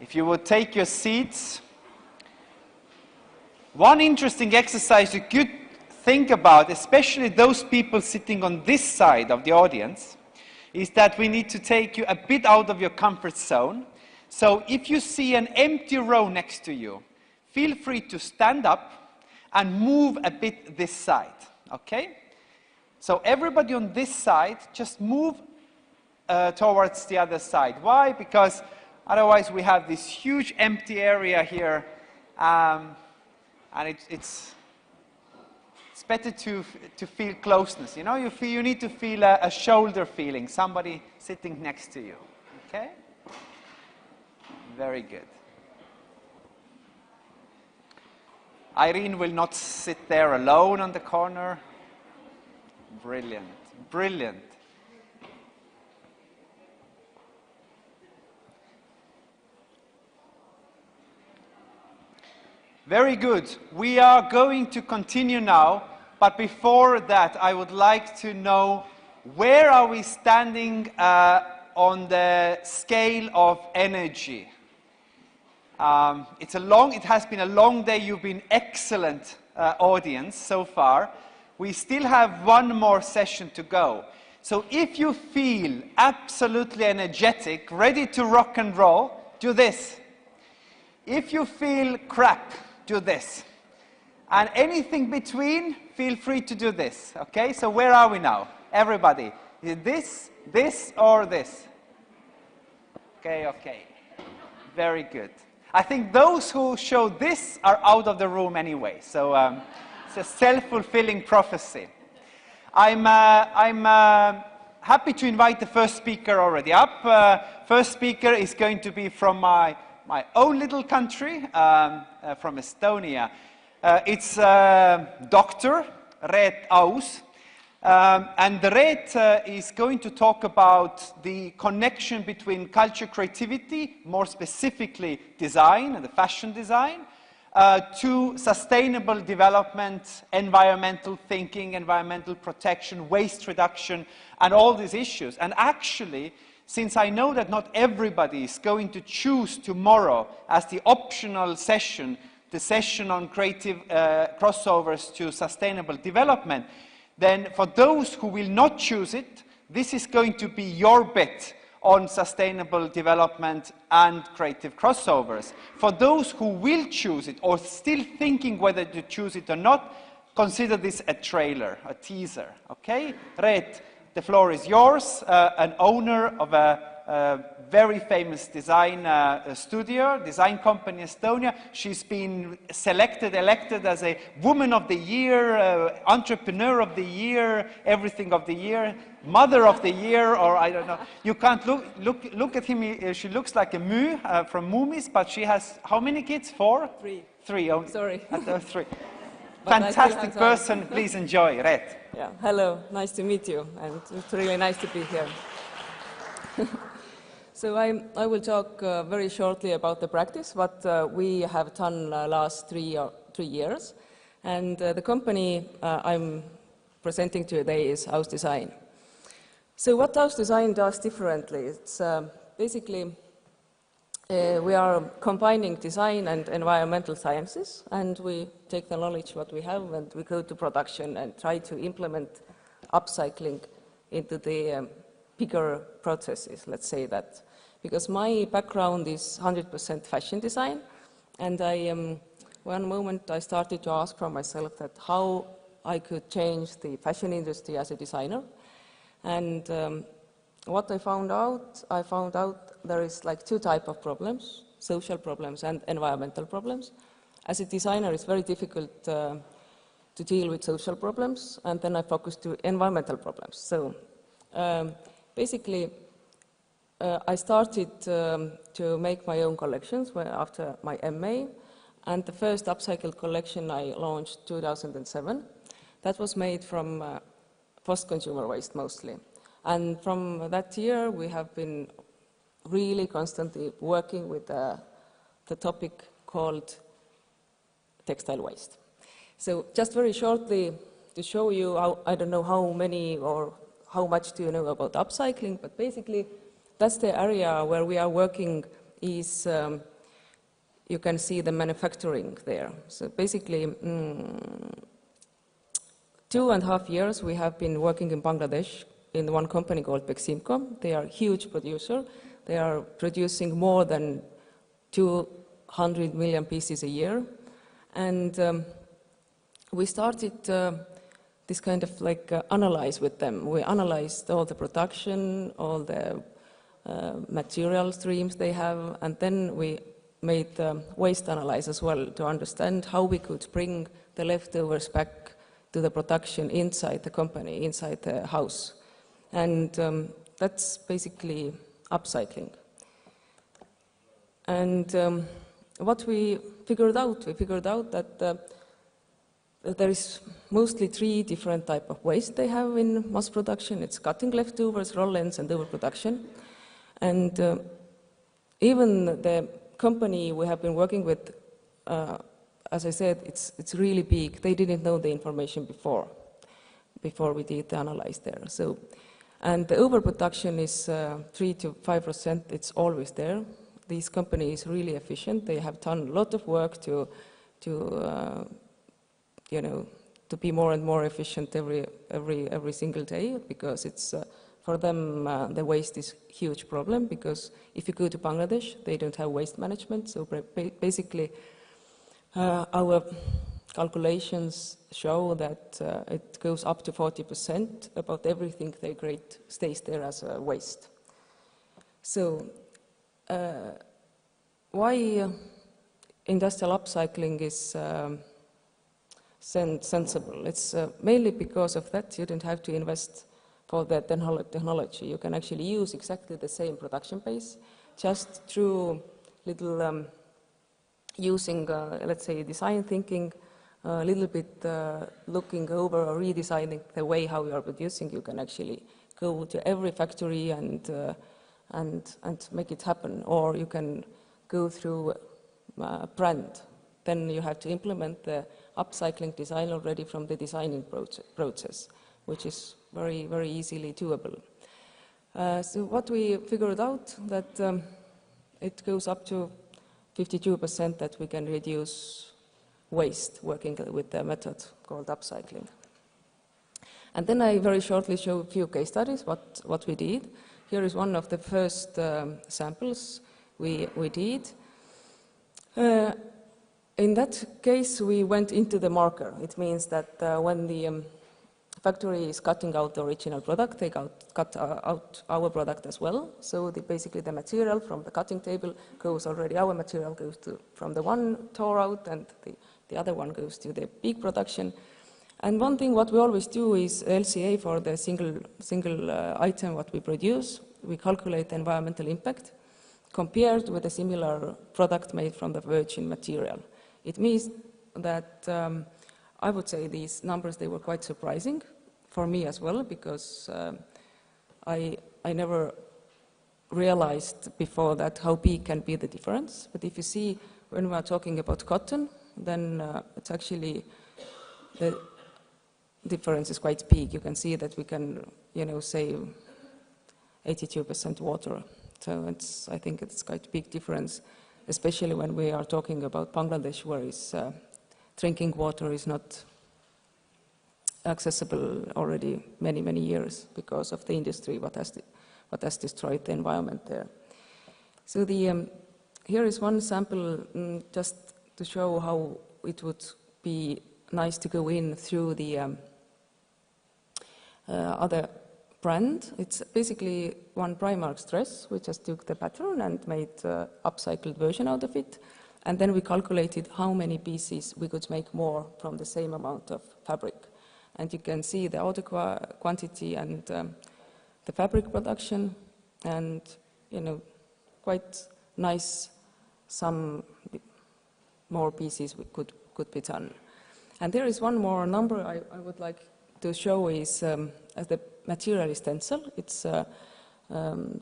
If you would take your seats. One interesting exercise you could think about, especially those people sitting on this side of the audience, is that we need to take you a bit out of your comfort zone. So if you see an empty row next to you, feel free to stand up and move a bit this side, okay? So everybody on this side, just move towards the other side. Why? Because otherwise we have this huge empty area here, and it's better to feel closeness. You know, you need to feel a shoulder feeling, somebody sitting next to you. Okay? Very good. Irene will not sit there alone on the corner. Brilliant, brilliant. Very good. We are going to continue now, but before that I would like to know where are we standing on the scale of energy. It has been a long day. You've been excellent audience so far. We still have one more session to go. So if you feel absolutely energetic, ready to rock and roll, do this. If you feel crap, do this. And anything between, feel free to do this. Okay, so where are we now? Everybody. Is it this, or this? Okay, okay. Very good. I think those who show this are out of the room anyway. So it's a self-fulfilling prophecy. I'm happy to invite the first speaker already up. First speaker is going to be from my own little country, from Estonia. It's Dr. Reet Aus. And Reet is going to talk about the connection between culture creativity, more specifically design and the fashion design, to sustainable development, environmental thinking, environmental protection, waste reduction, and all these issues. And actually, since I know that not everybody is going to choose tomorrow as the optional session, the session on creative crossovers to sustainable development, then for those who will not choose it, this is going to be your bet on sustainable development and creative crossovers. For those who will choose it or still thinking whether to choose it or not, consider this a trailer, a teaser, okay? Reet, the floor is yours, an owner of a very famous design studio, design company in Estonia. She's been elected as a Woman of the Year, Entrepreneur of the Year, Everything of the Year, Mother of the Year, or I don't know. You can't look at him. She looks like a Mu from Moomies, but she has how many kids? 4? 3. 3. Oh, sorry. 3. Fantastic person. Please enjoy, Reet. Yeah. Hello. Nice to meet you, and it's really nice to be here. So I will talk very shortly about the practice, what we have done last 3 years. And the company I'm presenting today is Aus Design. So what Aus Design does differently, it's basically we are combining design and environmental sciences, and we take the knowledge what we have and we go to production and try to implement upcycling into the bigger processes, let's say that. Because my background is 100% fashion design, and one moment I started to ask for myself that how I could change the fashion industry as a designer. And what I found out there is like 2 types of problems, social problems and environmental problems. As a designer, it's very difficult to deal with social problems, and then I focused to environmental problems. So basically, I started to make my own collections after my MA, and the first upcycled collection I launched 2007. That was made from post-consumer waste mostly. And from that year, we have been really constantly working with the topic called textile waste. So just very shortly to show you, I don't know how many or how much do you know about upcycling, but basically that's the area where we are working is you can see the manufacturing there. So basically, 2.5 years we have been working in Bangladesh in one company called Beximco. They are a huge producer. They are producing more than 200 million pieces a year. And we started this kind of like analyze with them. We analyzed all the production, all the material streams they have, and then we made waste analysis as well to understand how we could bring the leftovers back to the production inside the company, inside the house. And that's basically upcycling. And what we figured out that there is mostly 3 different types of waste they have in mass production. It's cutting leftovers, roll ends, and overproduction. And even the company we have been working with, as I said, it's really big. They didn't know the information before we did the analysis there. So, and the overproduction is 3 to 5%. It's always there. This company is really efficient. They have done a lot of work to be more and more efficient every single day, because it's for them the waste is a huge problem, because if you go to Bangladesh, they don't have waste management. So basically, our calculations show that it goes up to 40%. About everything they create stays there as a waste. So why industrial upcycling is sensible? It's mainly because of that you don't have to invest for the technology. You can actually use exactly the same production base, just through little using, let's say, design thinking, a little bit looking over or redesigning the way how you are producing. You can actually go to every factory and make it happen, or you can go through a brand. Then you have to implement the upcycling design already from the designing process, which is very, very easily doable. So what we figured out that it goes up to 52% that we can reduce waste working with the method called upcycling. And then I very shortly show a few case studies, what we did. Here is one of the first samples we did. In that case, we went into the marker. It means that when the factory is cutting out the original product, they cut out our product as well. So basically the material from the cutting table goes already, our material goes from the one tore out, and the other one goes to the big production. And one thing what we always do is LCA for the single item what we produce. We calculate the environmental impact compared with a similar product made from the virgin material. It means that I would say these numbers, they were quite surprising for me as well, because I never realized before that how big can be the difference. But if you see, when we are talking about cotton, then it's actually, the difference is quite big. You can see that we can, save 82% water. So I think it's quite a big difference, especially when we are talking about Bangladesh, where drinking water is not accessible already many, many years because of the industry, what has destroyed the environment there. So here is one sample just to show how it would be nice to go in through the other brand. It's basically one Primark dress. We just took the pattern and made an upcycled version out of it. And then we calculated how many pieces we could make more from the same amount of fabric. And you can see the outer quantity and the fabric production, and quite nice. Some more pieces could be done. And there is one more number I would like to show is as the material is stencil. It's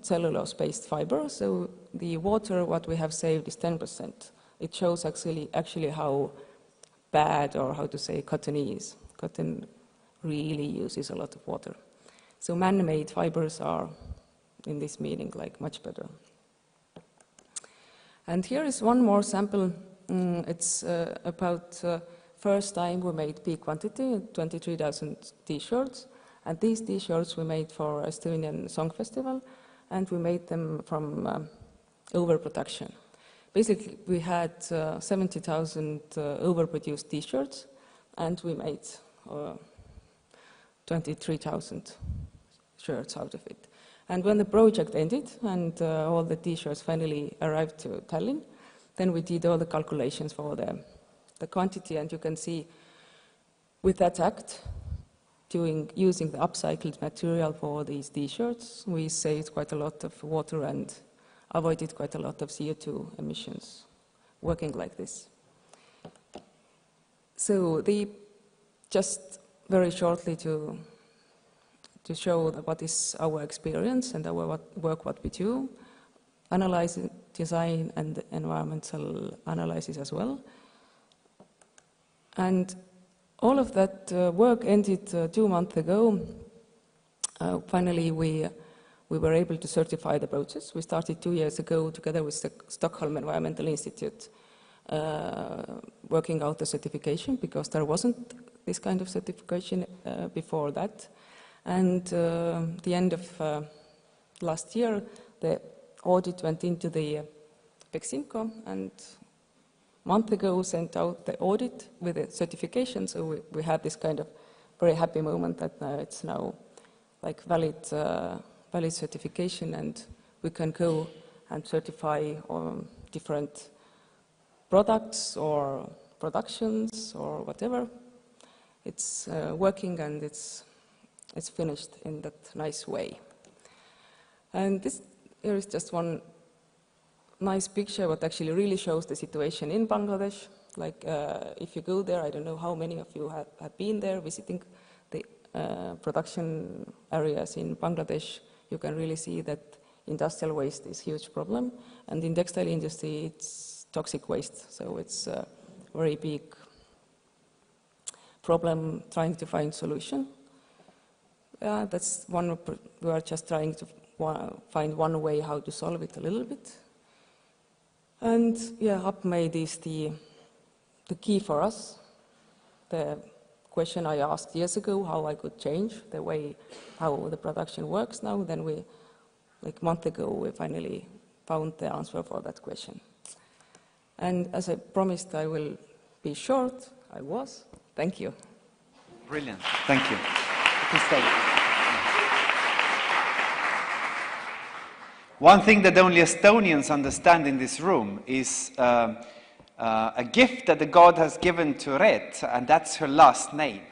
cellulose-based fiber. So the water what we have saved is 10%. It shows actually how bad, or how to say, cotton is. Cotton really uses a lot of water. So man-made fibers are, in this meaning, like much better. And here is one more sample. It's about first time we made big quantity, 23,000 T-shirts. And these T-shirts we made for Estonian Song Festival, and we made them from overproduction. Basically, we had 70,000 overproduced T-shirts, and we made 23,000 shirts out of it. And when the project ended and all the T-shirts finally arrived to Tallinn, then we did all the calculations for the quantity, and you can see with that act, using the upcycled material for these T-shirts, we saved quite a lot of water and avoided quite a lot of CO2 emissions working like this. So just very shortly to show what is our experience and our work, what we do, analyzing design and environmental analysis as well. And all of that work ended 2 months ago. Finally, we were able to certify the process. We started 2 years ago together with the Stockholm Environmental Institute working out the certification, because there wasn't this kind of certification before that. And the end of last year, the audit went into the Beximco, and a month ago sent out the audit with the certification. So we had this kind of very happy moment that it's now like valid certification, and we can go and certify different products or productions or whatever. It's working, and it's finished in that nice way. And here is just one nice picture what actually really shows the situation in Bangladesh. Like if you go there, I don't know how many of you have been there visiting the production areas in Bangladesh. You can really see that industrial waste is a huge problem, and in textile industry it's toxic waste, so it's a very big problem trying to find solution. That's one. We are just trying to find one way how to solve it a little bit. And yeah, UpMade is the key for us. The question I asked years ago, how I could change the way how the production works now, then like a month ago, we finally found the answer for that question. And as I promised, I will be short. I was. Thank you. Brilliant. Thank you. You can stay. One thing that only Estonians understand in this room is a gift that the God has given to Reet, and that's her last name.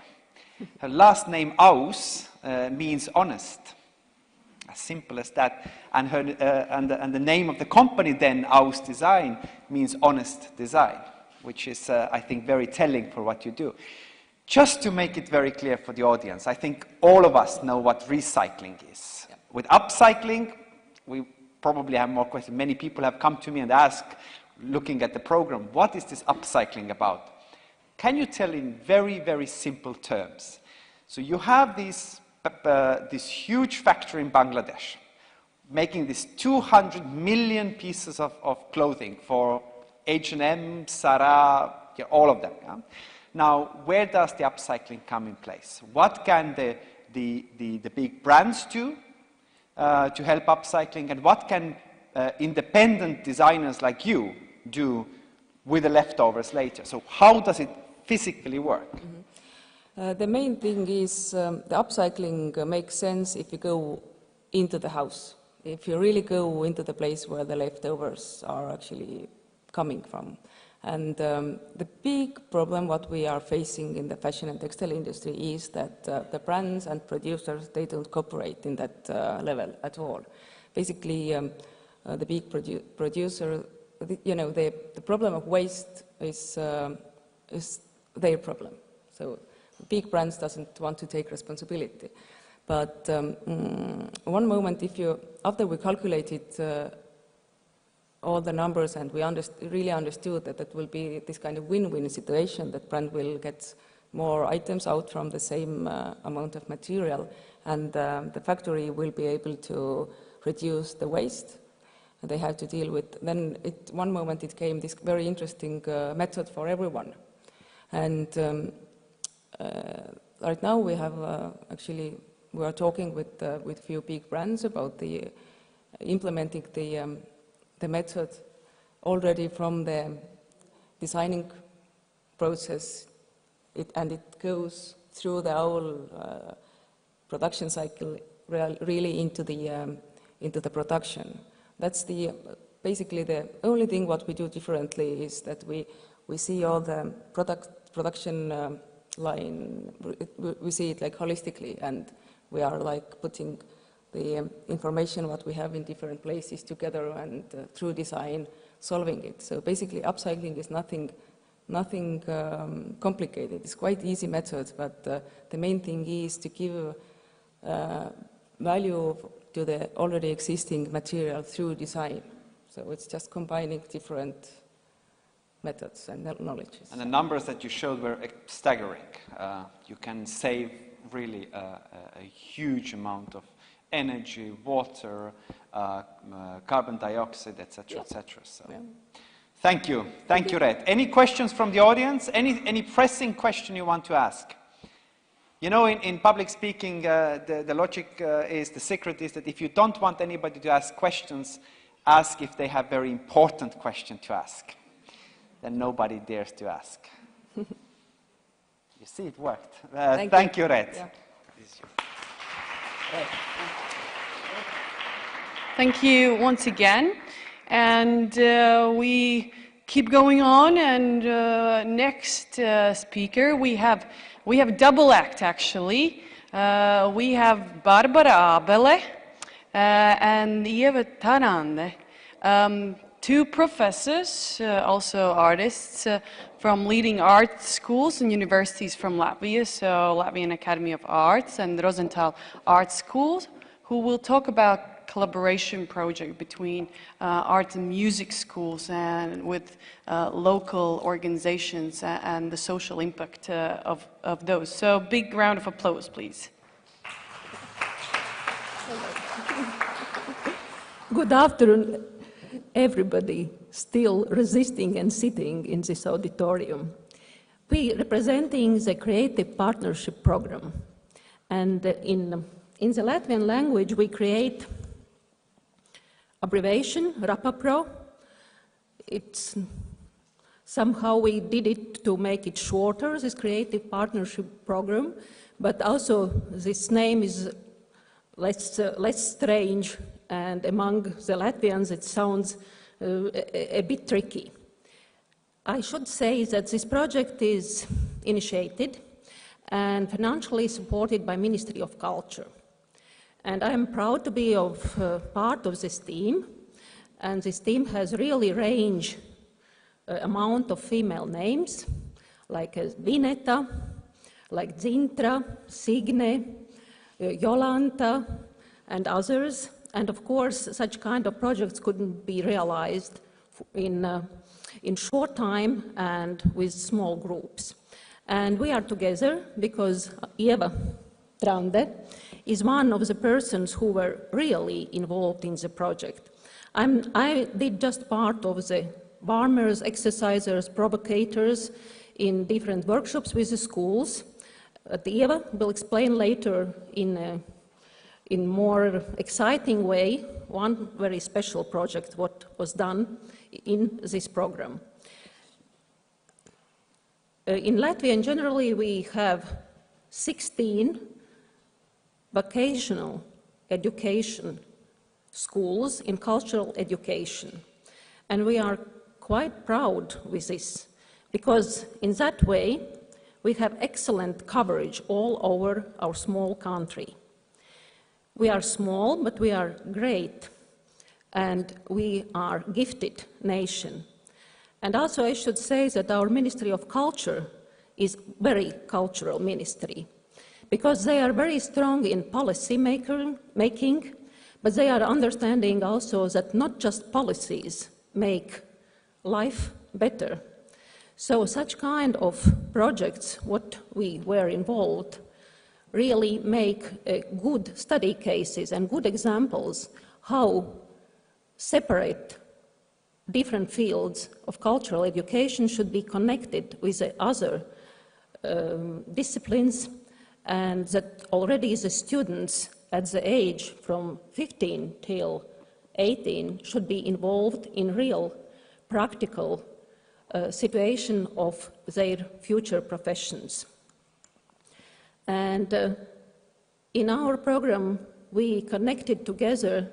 Her last name, Aus, means honest. As simple as that. And, and the name of the company then, Aus Design, means honest design, which is, I think, very telling for what you do. Just to make it very clear for the audience, I think all of us know what recycling is. Yeah. With upcycling, we probably have more questions. Many people have come to me and asked, looking at the program, what is this upcycling about? Can you tell in very, very simple terms? So you have this huge factory in Bangladesh, making these 200 million pieces of clothing for H&M, Zara, yeah, all of them. Yeah? Now, where does the upcycling come in place? What can the big brands do to help upcycling, and what can independent designers like you do with the leftovers later? So how does it physically work? Mm-hmm. The main thing is the upcycling makes sense if you go into the house, if you really go into the place where the leftovers are actually coming from. And the big problem what we are facing in the fashion and textile industry is that the brands and producers, they don't cooperate in that level at all. Basically, the big producer, the problem of waste is their problem. So big brands doesn't want to take responsibility. But one moment, after we calculated all the numbers, and we really understood that it will be this kind of win-win situation, that brand will get more items out from the same amount of material, and the factory will be able to reduce the waste. they have to deal with. Then one moment it came this very interesting method for everyone. And right now we have actually, we are talking with few big brands about the implementing the method already from the designing process, and it goes through the whole production cycle really into the production. That's basically the only thing what we do differently is that we see all the production line, we see it like holistically, and we are like putting the information what we have in different places together and through design solving it. So basically upcycling is nothing complicated. It's quite easy method, but the main thing is to give value to the already existing material through design. So it's just combining different methods and knowledges. And the numbers that you showed were staggering. You can save really a huge amount of energy, water, carbon dioxide, etc., etc. So, yeah. Thank you, Reet. Any questions from the audience? Any pressing question you want to ask? You know, in public speaking, the logic is, the secret is that if you don't want anybody to ask questions, ask if they have very important question to ask. Then nobody dares to ask. You see, it worked. Thank you, Reet. Yeah. Thank you once again. And we keep going on, and next speaker we have double act actually. We have Barbara Ābele and Ieva Taranda, two professors, also artists from leading art schools and universities from Latvia, so Latvian Academy of Arts and Rozentals Art Schools, who will talk about collaboration project between art and music schools and with local organizations and the social impact of those. So big round of applause, please. Good afternoon, everybody still resisting and sitting in this auditorium. We are representing the Creative Partnership Program. And in the Latvian language, we create abbreviation, RAPAPRO. It's somehow we did it to make it shorter, this Creative Partnership Program, but also this name is less strange, and among the Latvians it sounds a bit tricky. I should say that this project is initiated and financially supported by Ministry of Culture. And I am proud to be part of this team, and this team has really range amount of female names, like Vineta, like Zintra, Signe, Jolanta, and others. And of course, such kind of projects couldn't be realized in short time and with small groups. And we are together because Ieva Taranda is one of the persons who were really involved in the project. I did just part of the warmers, exercisers, provocators in different workshops with the schools. Ieva will explain later in more exciting way one very special project what was done in this program. In Latvia, generally, we have 16 vocational education schools in cultural education. And we are quite proud with this, because in that way, we have excellent coverage all over our small country. We are small, but we are great, and we are a gifted nation. And also I should say that our Ministry of Culture is very cultural ministry, because they are very strong in policy making, but they are understanding also that not just policies make life better. So such kind of projects, what we were involved, really make good study cases and good examples how separate different fields of cultural education should be connected with the other disciplines, and that already the students at the age from 15 till 18 should be involved in real practical situation of their future professions. And in our program, we connected together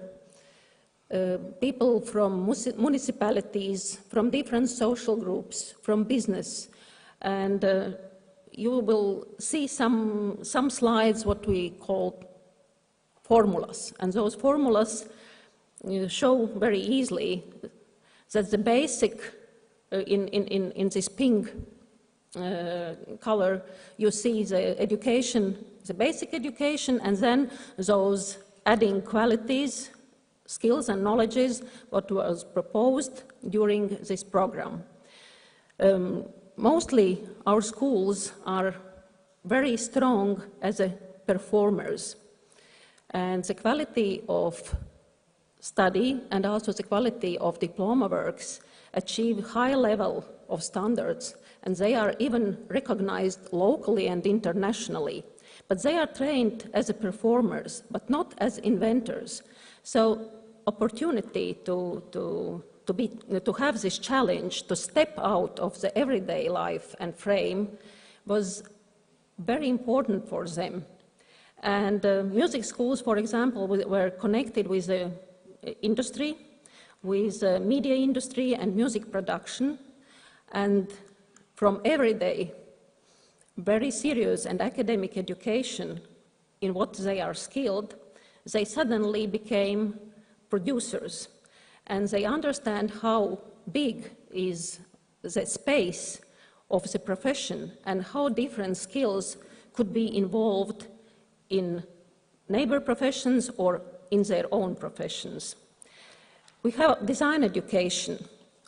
people from municipalities, from different social groups, from business, and you will see some slides what we call formulas, and those formulas show very easily that the basic, in this pink color, you see the education, the basic education, and then those adding qualities, skills and knowledges, what was proposed during this program. Mostly our schools are very strong as performers, and the quality of study and also the quality of diploma works achieve high level of standards, and they are even recognized locally and internationally. But they are trained as performers, but not as inventors. So opportunity to have this challenge, to step out of the everyday life and frame, was very important for them. And music schools, for example, were connected with the industry, with the media industry and music production, and from everyday, very serious and academic education in what they are skilled, they suddenly became producers, and they understand how big is the space of the profession and how different skills could be involved in neighbor professions or in their own professions. We have design education.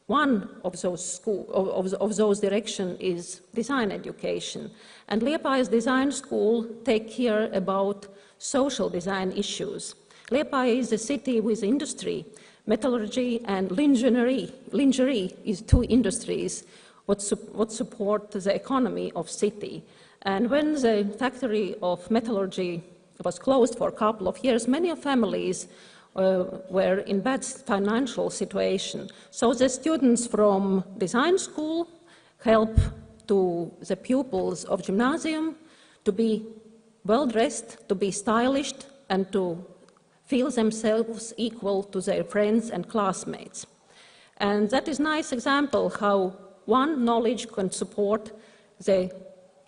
One of those directions is design education. And Liepājas Design School take care about social design issues. Liepāja is a city with industry, metallurgy and lingerie. Lingerie is two industries what support the economy of city. And when the factory of metallurgy was closed for a couple of years, many families were in bad financial situation. So the students from design school help to the pupils of gymnasium to be well-dressed, to be stylish, and to feel themselves equal to their friends and classmates. And that is a nice example how one knowledge can support the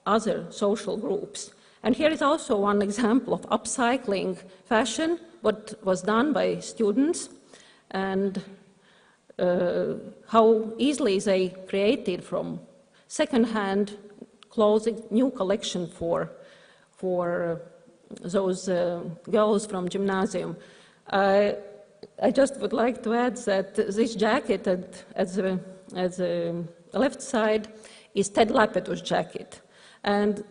other social groups. And here is also one example of upcycling fashion, what was done by students, and how easily they created from second-hand clothing, new collection for those girls from gymnasium. I just would like to add that this jacket at the left side is Ted Lapetu's jacket. And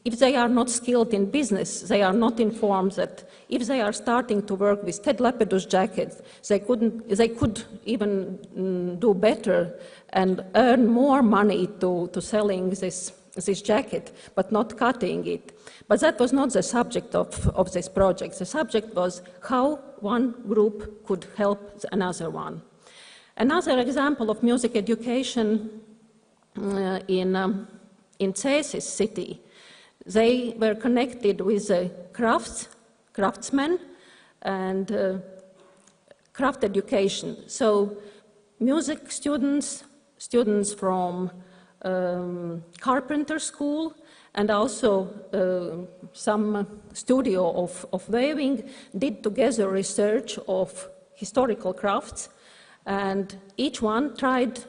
if they are not skilled in business, they are not informed that if they are starting to work with Ted Lapetu's jacket, they could even do better and earn more money to selling this jacket, but not cutting it. But that was not the subject of this project. The subject was how one group could help another one. Another example of music education in Cēsis city, they were connected with craftsmen and craft education. So music students from carpenter school, and also some studio of weaving did together research of historical crafts, and each one tried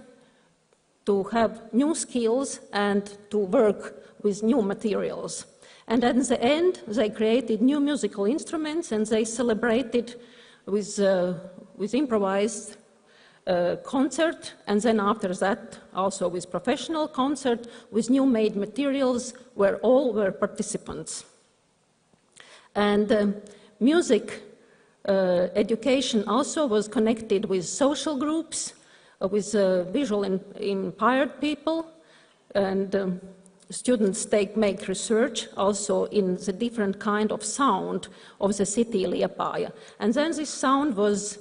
to have new skills and to work with new materials. And at the end, they created new musical instruments, and they celebrated with improvised concert, and then after that also with professional concert with new made materials where all were participants. And music education also was connected with social groups, with visual impaired people, and students make research also in the different kind of sound of the city Liepāja. And then this sound was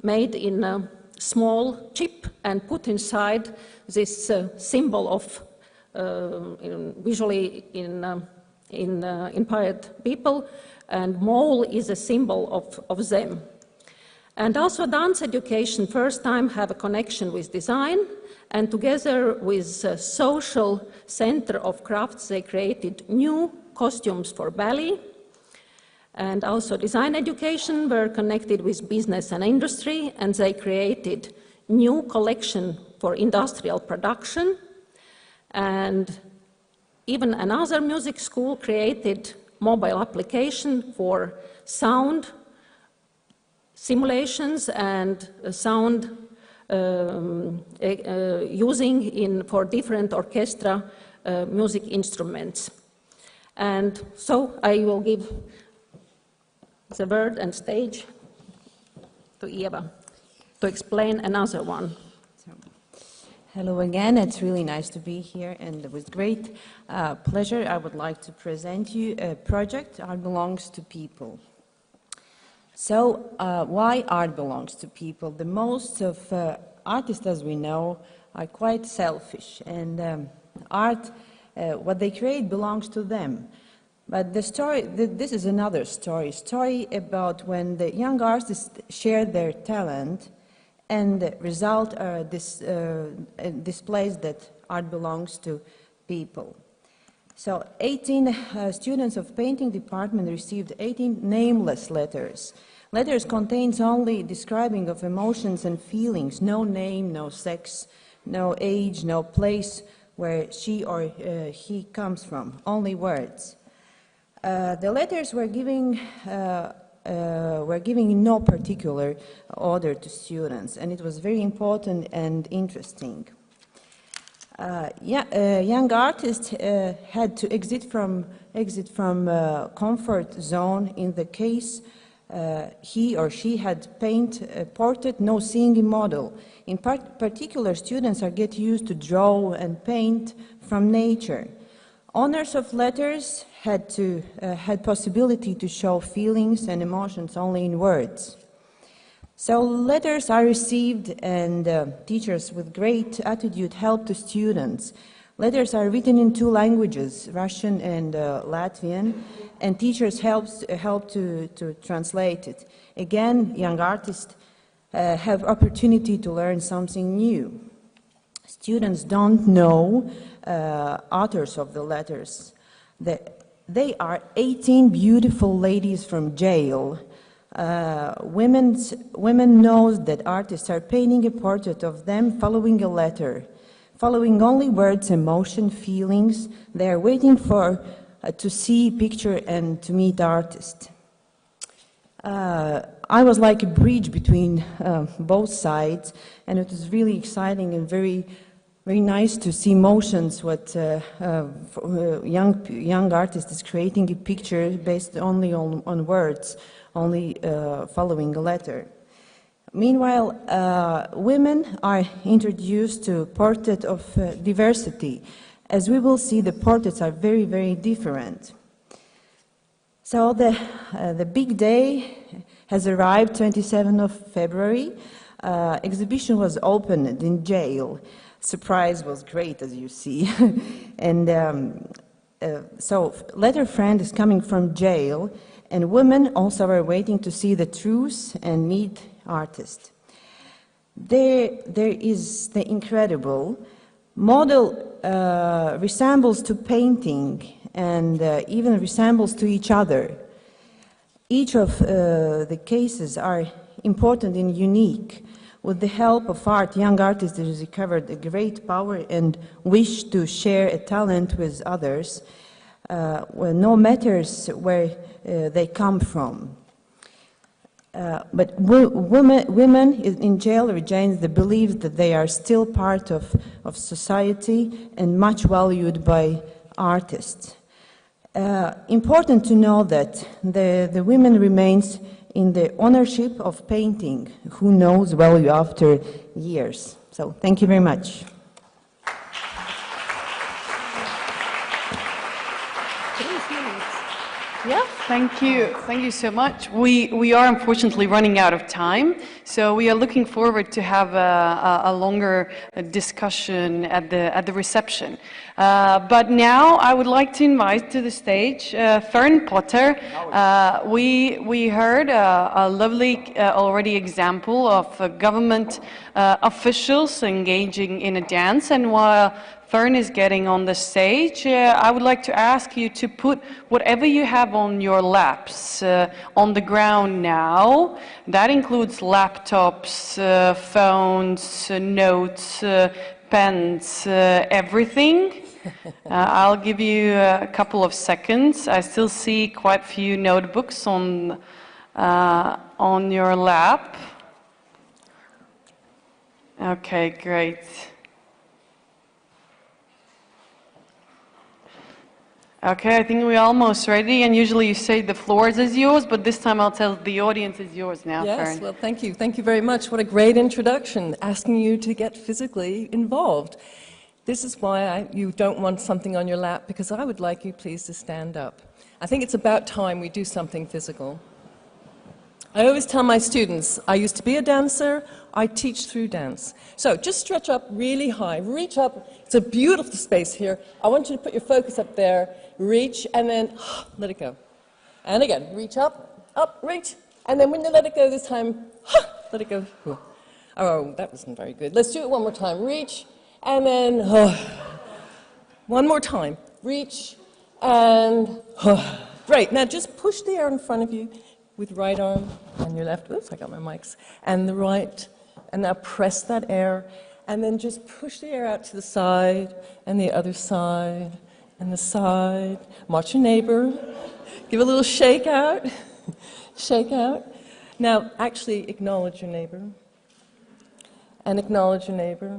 made in a small chip and put inside this symbol of visually impaired people, and mole is a symbol of them. And also dance education first time have a connection with design, and together with social center of crafts they created new costumes for ballet. And also design education were connected with business and industry, and they created new collection for industrial production. And even another music school created mobile application for sound simulations and sound using for different orchestra music instruments. And so I will give the word and stage to Ieva to explain another one. Hello again, it's really nice to be here, and with great pleasure I would like to present you a project, Art Belongs to People. So, why art belongs to people? The most of artists, as we know, are quite selfish, and art, what they create belongs to them. But the story, this is another story about when the young artists share their talent, and the result displays that art belongs to people. So 18 students of painting department received 18 nameless letters. Letters contains only describing of emotions and feelings, no name, no sex, no age, no place where she or he comes from, only words. The letters were giving in no particular order to students, and it was very important and interesting. Young artists had to exit from comfort zone. In the case, he or she had paint a portrait, no singing model. In particular, students are get used to draw and paint from nature. Owners of letters had possibility to show feelings and emotions only in words. So letters are received, and teachers with great attitude help to students. Letters are written in 2 languages, Russian and Latvian, and teachers help to translate it. Again, young artists have opportunity to learn something new. Students don't know authors of the letters. They are 18 beautiful ladies from jail. Women know that artists are painting a portrait of them following a letter, following only words, emotion, feelings. They are waiting for to see picture and to meet artist. I was like a bridge between both sides, and it was really exciting and very nice to see emotions. What young artist is creating a picture based only on words, only following a letter. Meanwhile, women are introduced to portrait of diversity. As we will see, the portraits are very different. So the big day has arrived, 27th of February. Exhibition was opened in jail. Surprise was great, as you see. And so Letter Friend is coming from jail, and women also are waiting to see the truth and meet artists. There is the incredible model resembles to painting, and even resembles to each other. Each of the cases are important and unique. With the help of art, young artists discovered a great power and wish to share a talent with others, no matters where they come from. But women in jail retain the belief that they are still part of society and much valued by artists. Important to know that the women remains in the ownership of painting, who knows value after years. So thank you very much. Yeah, thank you. Thank you so much. We are unfortunately running out of time, so we are looking forward to have a longer discussion at the reception. But now I would like to invite to the stage Fern Potter. We heard a lovely already example of government officials engaging in a dance, and while Fern is getting on the stage, I would like to ask you to put whatever you have on your laps on the ground now. That includes laptops, phones, notes, pens, everything. I'll give you a couple of seconds. I still see quite a few notebooks on your lap. Okay, great. Okay, I think we're almost ready, and usually you say the floor is yours, but this time I'll tell the audience is yours now, Yes, Fern. well, thank you. Thank you very much. What a great introduction, asking you to get physically involved. This is why you don't want something on your lap, because I would like you, please, to stand up. I think it's about time we do something physical. I always tell my students, I used to be a dancer, I teach through dance. So just stretch up really high, reach up. It's a beautiful space here. I want you to put your focus up there, reach, and then let it go. And again, reach up, reach, and then when you let it go this time, let it go. Oh, that wasn't very good. Let's do it one more time. Reach, and then one more time. Reach, and great. Now just push the air in front of you with right arm and your left. Oops, I got my mics. And the right. And now press that air. And then just push the air out to the side and the other side and the side. Watch your neighbor. Give a little shake out. Shake out. Now actually acknowledge your neighbor. And acknowledge your neighbor.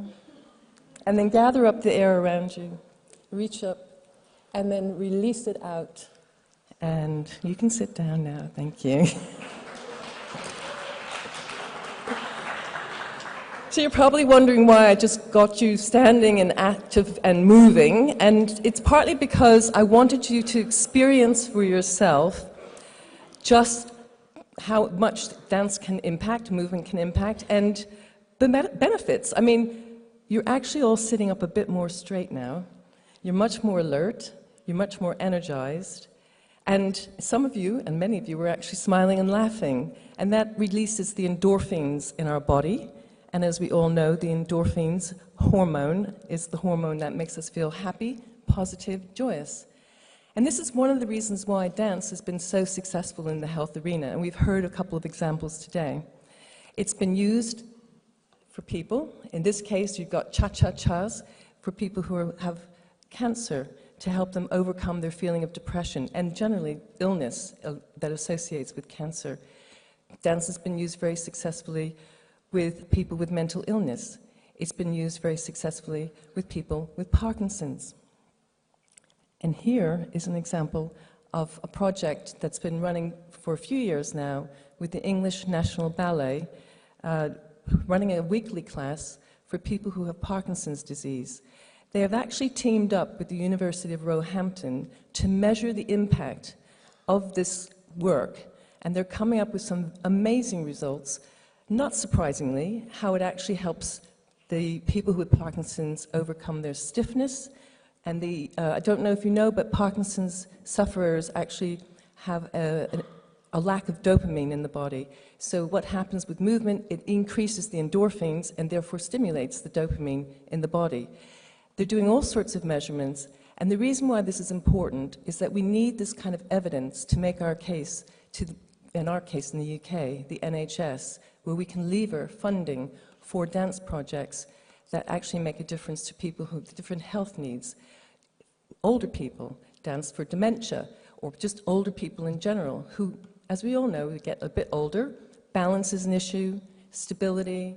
And then gather up the air around you. Reach up. And then release it out. And you can sit down now, thank you. So you're probably wondering why I just got you standing and active and moving, and it's partly because I wanted you to experience for yourself just how much dance can impact, movement can impact, and the benefits. I mean, you're actually all sitting up a bit more straight now. You're much more alert, you're much more energized. And some of you, and many of you, were actually smiling and laughing, and that releases the endorphins in our body. And as we all know, the endorphins hormone is the hormone that makes us feel happy, positive, joyous. And this is one of the reasons why dance has been so successful in the health arena, and we've heard a couple of examples today. It's been used for people. In this case, you've got cha-cha-chas for people who have cancer, to help them overcome their feeling of depression and generally illness that associates with cancer. Dance has been used very successfully with people with mental illness. It's been used very successfully with people with Parkinson's. And here is an example of a project that's been running for a few years now with the English National Ballet, running a weekly class for people who have Parkinson's disease. They have actually teamed up with the University of Roehampton to measure the impact of this work, and they're coming up with some amazing results. Not surprisingly, how it actually helps the people with Parkinson's overcome their stiffness, and I don't know if you know, but Parkinson's sufferers actually have a lack of dopamine in the body. So what happens with movement, it increases the endorphins and therefore stimulates the dopamine in the body. They're doing all sorts of measurements, and the reason why this is important is that we need this kind of evidence to make our case, in our case in the UK, the NHS, where we can lever funding for dance projects that actually make a difference to people who have different health needs. Older people, dance for dementia, or just older people in general, who, as we all know, we get a bit older, balance is an issue, stability,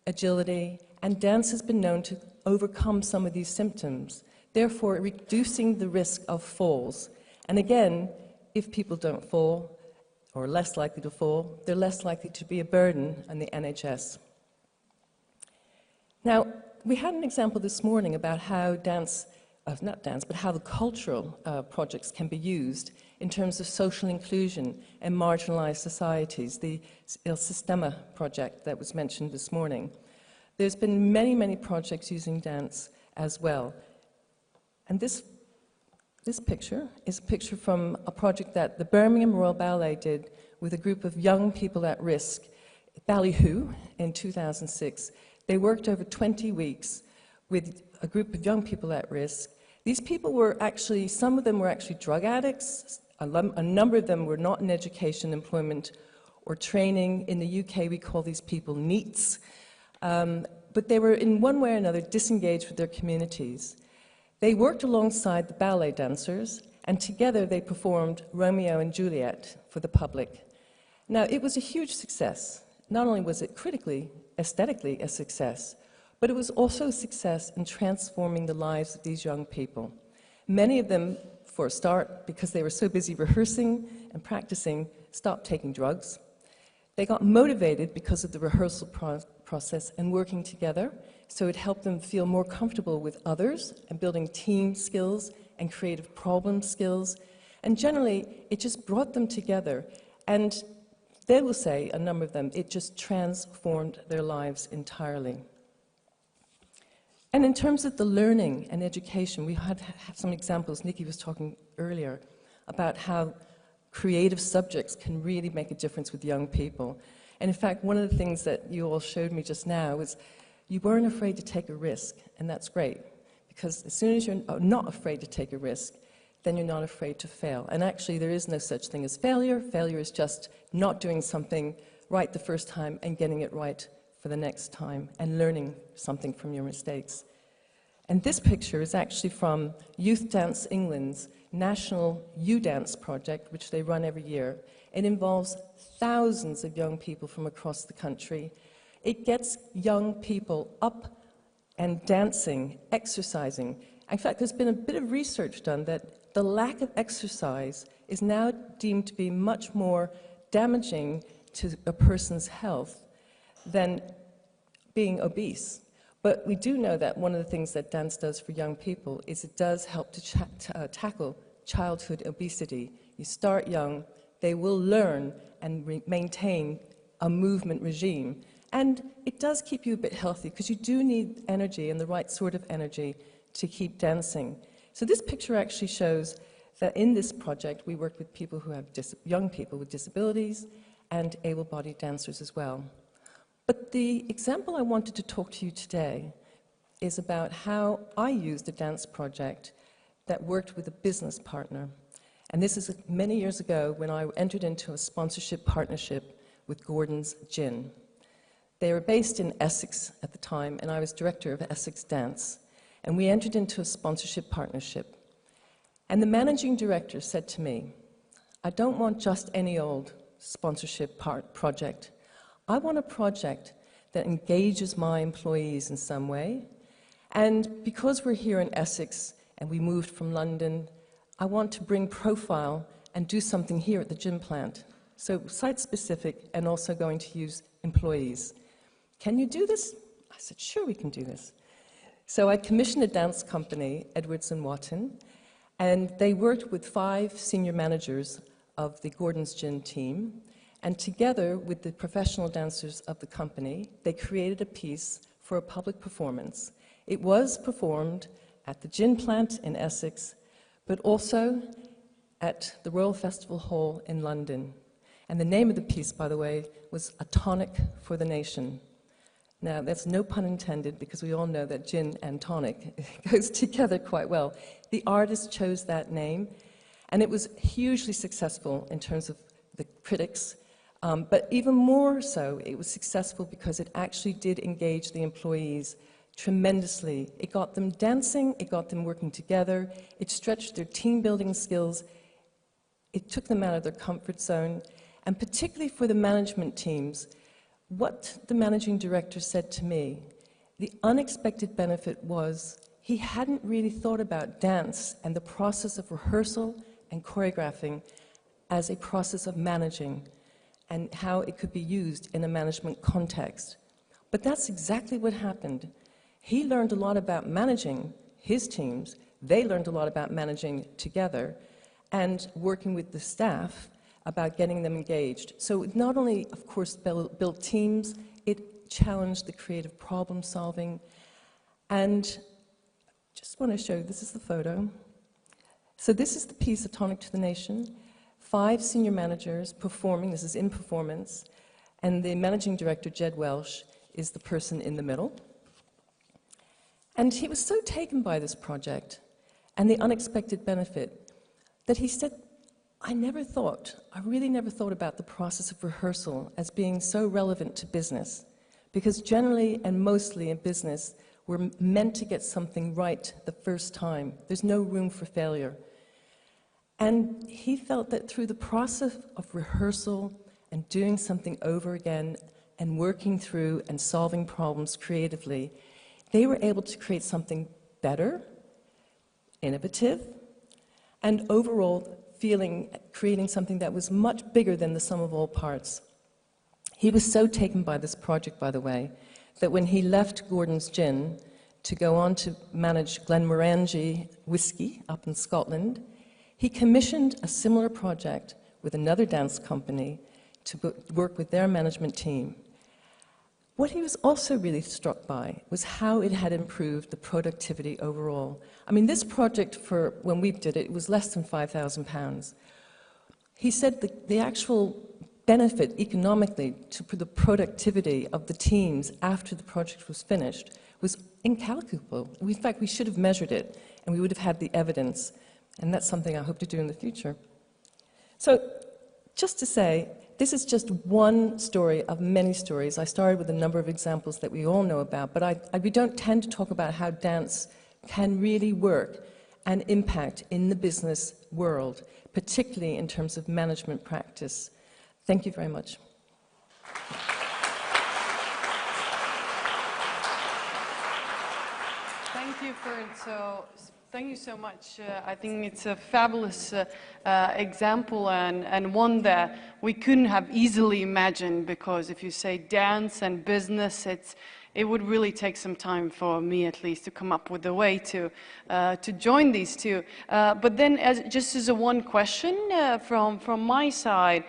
agility, and dance has been known to overcome some of these symptoms, therefore reducing the risk of falls. And again, if people don't fall, or are less likely to fall, they're less likely to be a burden on the NHS. Now, we had an example this morning about how how the cultural projects can be used in terms of social inclusion and marginalized societies, the Il Sistema project that was mentioned this morning. There's been many, many projects using dance as well. And this picture is a picture from a project that the Birmingham Royal Ballet did with a group of young people at risk, Ballyhoo, in 2006. They worked over 20 weeks with a group of young people at risk. These people were actually, some of them were actually drug addicts, a number of them were not in education, employment, or training. In the UK, we call these people NEETs. But they were, in one way or another, disengaged with their communities. They worked alongside the ballet dancers, and together they performed Romeo and Juliet for the public. Now, it was a huge success. Not only was it critically, aesthetically a success, but it was also a success in transforming the lives of these young people. Many of them, for a start, because they were so busy rehearsing and practicing, stopped taking drugs. They got motivated because of the rehearsal process and working together, so it helped them feel more comfortable with others and building team skills and creative problem skills. And generally, it just brought them together. And they will say, a number of them, it just transformed their lives entirely. And in terms of the learning and education, we had some examples. Nikki was talking earlier about how creative subjects can really make a difference with young people. And in fact, one of the things that you all showed me just now was you weren't afraid to take a risk, and that's great, because as soon as you're not afraid to take a risk, then you're not afraid to fail. And actually, there is no such thing as failure. Failure is just not doing something right the first time and getting it right for the next time and learning something from your mistakes. And this picture is actually from Youth Dance England's National U-Dance project, which they run every year. It involves thousands of young people from across the country. It gets young people up and dancing, exercising. In fact, there's been a bit of research done that the lack of exercise is now deemed to be much more damaging to a person's health than being obese. But we do know that one of the things that dance does for young people is it does help to tackle childhood obesity. You start young, they will learn and maintain a movement regime. And it does keep you a bit healthy, because you do need energy and the right sort of energy to keep dancing. So this picture actually shows that in this project we work with people who have young people with disabilities and able-bodied dancers as well. But the example I wanted to talk to you today is about how I used a dance project that worked with a business partner. And this is many years ago when I entered into a sponsorship partnership with Gordon's Gin. They were based in Essex at the time, and I was director of Essex Dance. And we entered into a sponsorship partnership. And the managing director said to me, I don't want just any old sponsorship project. I want a project that engages my employees in some way. And because we're here in Essex and we moved from London, I want to bring profile and do something here at the gym plant. So site-specific and also going to use employees. Can you do this? I said, sure, we can do this. So I commissioned a dance company, Edwards & Watton, and they worked with 5 senior managers of the Gordon's Gin team, and together with the professional dancers of the company, they created a piece for a public performance. It was performed at the gin plant in Essex, but also at the Royal Festival Hall in London. And the name of the piece, by the way, was A Tonic for the Nation. Now, that's no pun intended, because we all know that gin and tonic goes together quite well. The artist chose that name, and it was hugely successful in terms of the critics, but even more so, it was successful because it actually did engage the employees tremendously. It got them dancing, it got them working together, it stretched their team-building skills, it took them out of their comfort zone, and particularly for the management teams, what the managing director said to me, the unexpected benefit was he hadn't really thought about dance and the process of rehearsal and choreographing as a process of managing and how it could be used in a management context. But that's exactly what happened. He learned a lot about managing his teams, they learned a lot about managing together, and working with the staff about getting them engaged. So it not only, of course, built teams, it challenged the creative problem solving. And just want to show you, this is the photo. So this is the piece, A Tonic to the Nation. 5 senior managers performing, this is in performance, and the managing director, Jed Welsh, is the person in the middle. And he was so taken by this project and the unexpected benefit that he said, I really never thought about the process of rehearsal as being so relevant to business, because generally and mostly in business, we're meant to get something right the first time. There's no room for failure. And he felt that through the process of rehearsal and doing something over again and working through and solving problems creatively, they were able to create something better, innovative, and overall creating something that was much bigger than the sum of all parts. He was so taken by this project, by the way, that when he left Gordon's Gin to go on to manage Glenmorangie whiskey up in Scotland, he commissioned a similar project with another dance company to work with their management team. What he was also really struck by was how it had improved the productivity overall. I mean, this project, for when we did it, it was less than £5,000. He said the actual benefit economically for the productivity of the teams after the project was finished was incalculable. In fact, we should have measured it, and we would have had the evidence. And that's something I hope to do in the future. So, just to say, this is just one story of many stories. I started with a number of examples that we all know about, but we don't tend to talk about how dance can really work and impact in the business world, particularly in terms of management practice. Thank you very much. Thank you, Fern. Thank you so much. I think it's a fabulous example and one that we couldn't have easily imagined, because if you say dance and business, it would really take some time for me, at least, to come up with a way to join these two. But then, just as a one question from my side,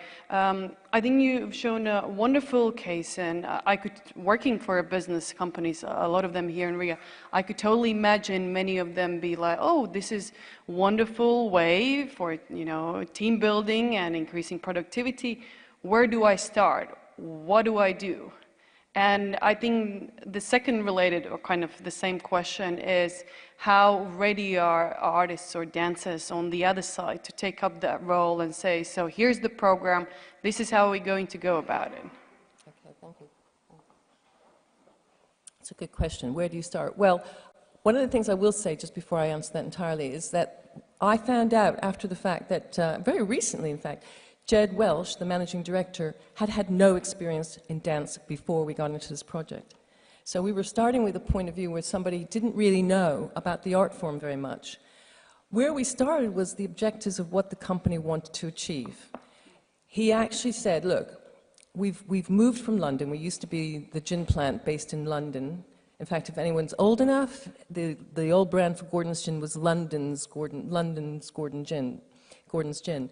I think you've shown a wonderful case, and working for business companies, a lot of them here in Riga, I could totally imagine many of them be like, oh, this is a wonderful way for, team building and increasing productivity. Where do I start? What do I do? And I think the second related, or kind of the same question, is how ready are artists or dancers on the other side to take up that role and say, so here's the program, this is how we're going to go about it? Okay, thank you. It's a good question. Where do you start? Well, one of the things I will say just before I answer that entirely is that I found out after the fact that, very recently in fact, Jed Welsh, the managing director, had had no experience in dance before we got into this project. So we were starting with a point of view where somebody didn't really know about the art form very much. Where we started was the objectives of what the company wanted to achieve. He actually said, look, we've moved from London. We used to be the gin plant based in London. In fact, if anyone's old enough, the old brand for Gordon's Gin was London's Gordon's Gin.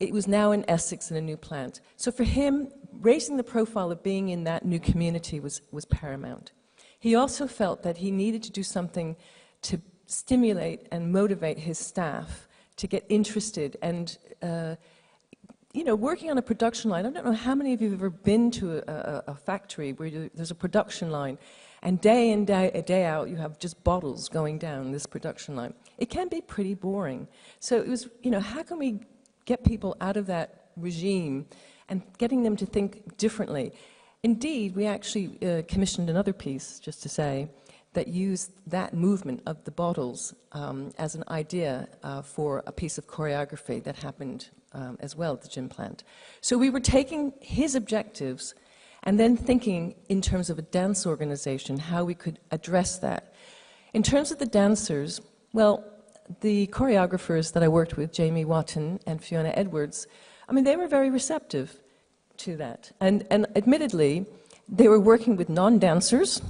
It was now in Essex in a new plant. So for him, raising the profile of being in that new community was paramount. He also felt that he needed to do something to stimulate and motivate his staff to get interested and, working on a production line. I don't know how many of you have ever been to a factory where there's a production line, and day in, day out, you have just bottles going down this production line. It can be pretty boring. So it was, how can we get people out of that regime and getting them to think differently? Indeed, we actually commissioned another piece, just to say, that used that movement of the bottles as an idea for a piece of choreography that happened as well at the gym plant. So we were taking his objectives and then thinking in terms of a dance organization, how we could address that. In terms of the dancers, well, the choreographers that I worked with, Jamie Watton and Fiona Edwards, I mean, they were very receptive to that. And admittedly, they were working with non-dancers,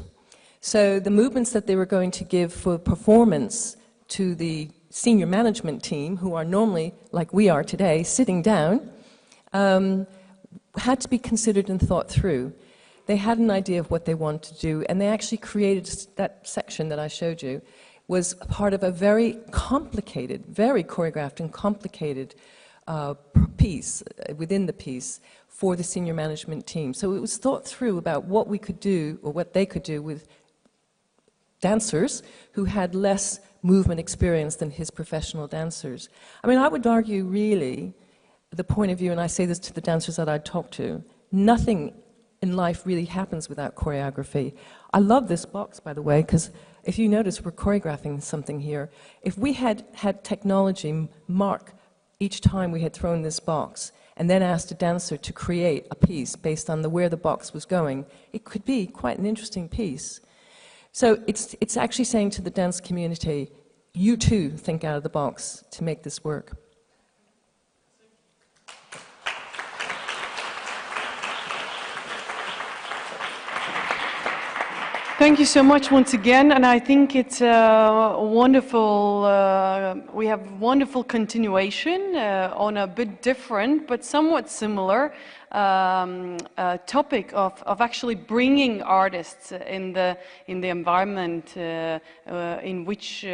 so the movements that they were going to give for performance to the senior management team, who are normally, like we are today, sitting down, had to be considered and thought through. They had an idea of what they wanted to do, and they actually created that section that I showed you, was part of a very complicated, very choreographed and complicated piece, within the piece, for the senior management team. So it was thought through about what we could do, or what they could do with dancers who had less movement experience than his professional dancers. I mean, I would argue really, the point of view, and I say this to the dancers that I talk to, nothing in life really happens without choreography. I love this box, by the way, because if you notice, we're choreographing something here. If we had had technology mark each time we had thrown this box, and then asked a dancer to create a piece based on where the box was going, it could be quite an interesting piece. So it's actually saying to the dance community, you too think out of the box to make this work. Thank you so much once again, and I think it's a wonderful, we have wonderful continuation on a bit different but somewhat similar topic of actually bringing artists in the environment in which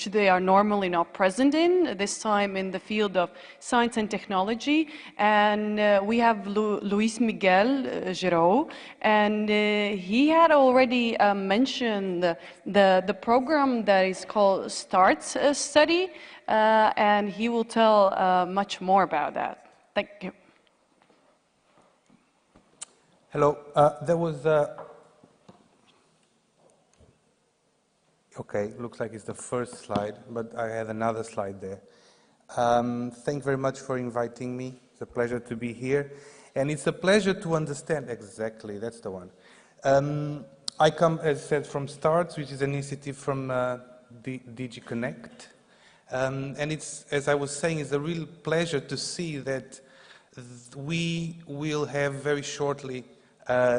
they are normally not present in, this time in the field of science and technology. And we have Luis Miguel Girao, and he had already mentioned the program that is called STARTS study, and he will tell much more about that. Thank you. Hello. There was okay, looks like it's the first slide, but I had another slide there. Thank you very much for inviting me. It's a pleasure to be here. And it's a pleasure to understand, exactly, that's the one. I come, as said, from STARTS, which is an initiative from DG Connect. And it's, as I was saying, it's a real pleasure to see that we will have very shortly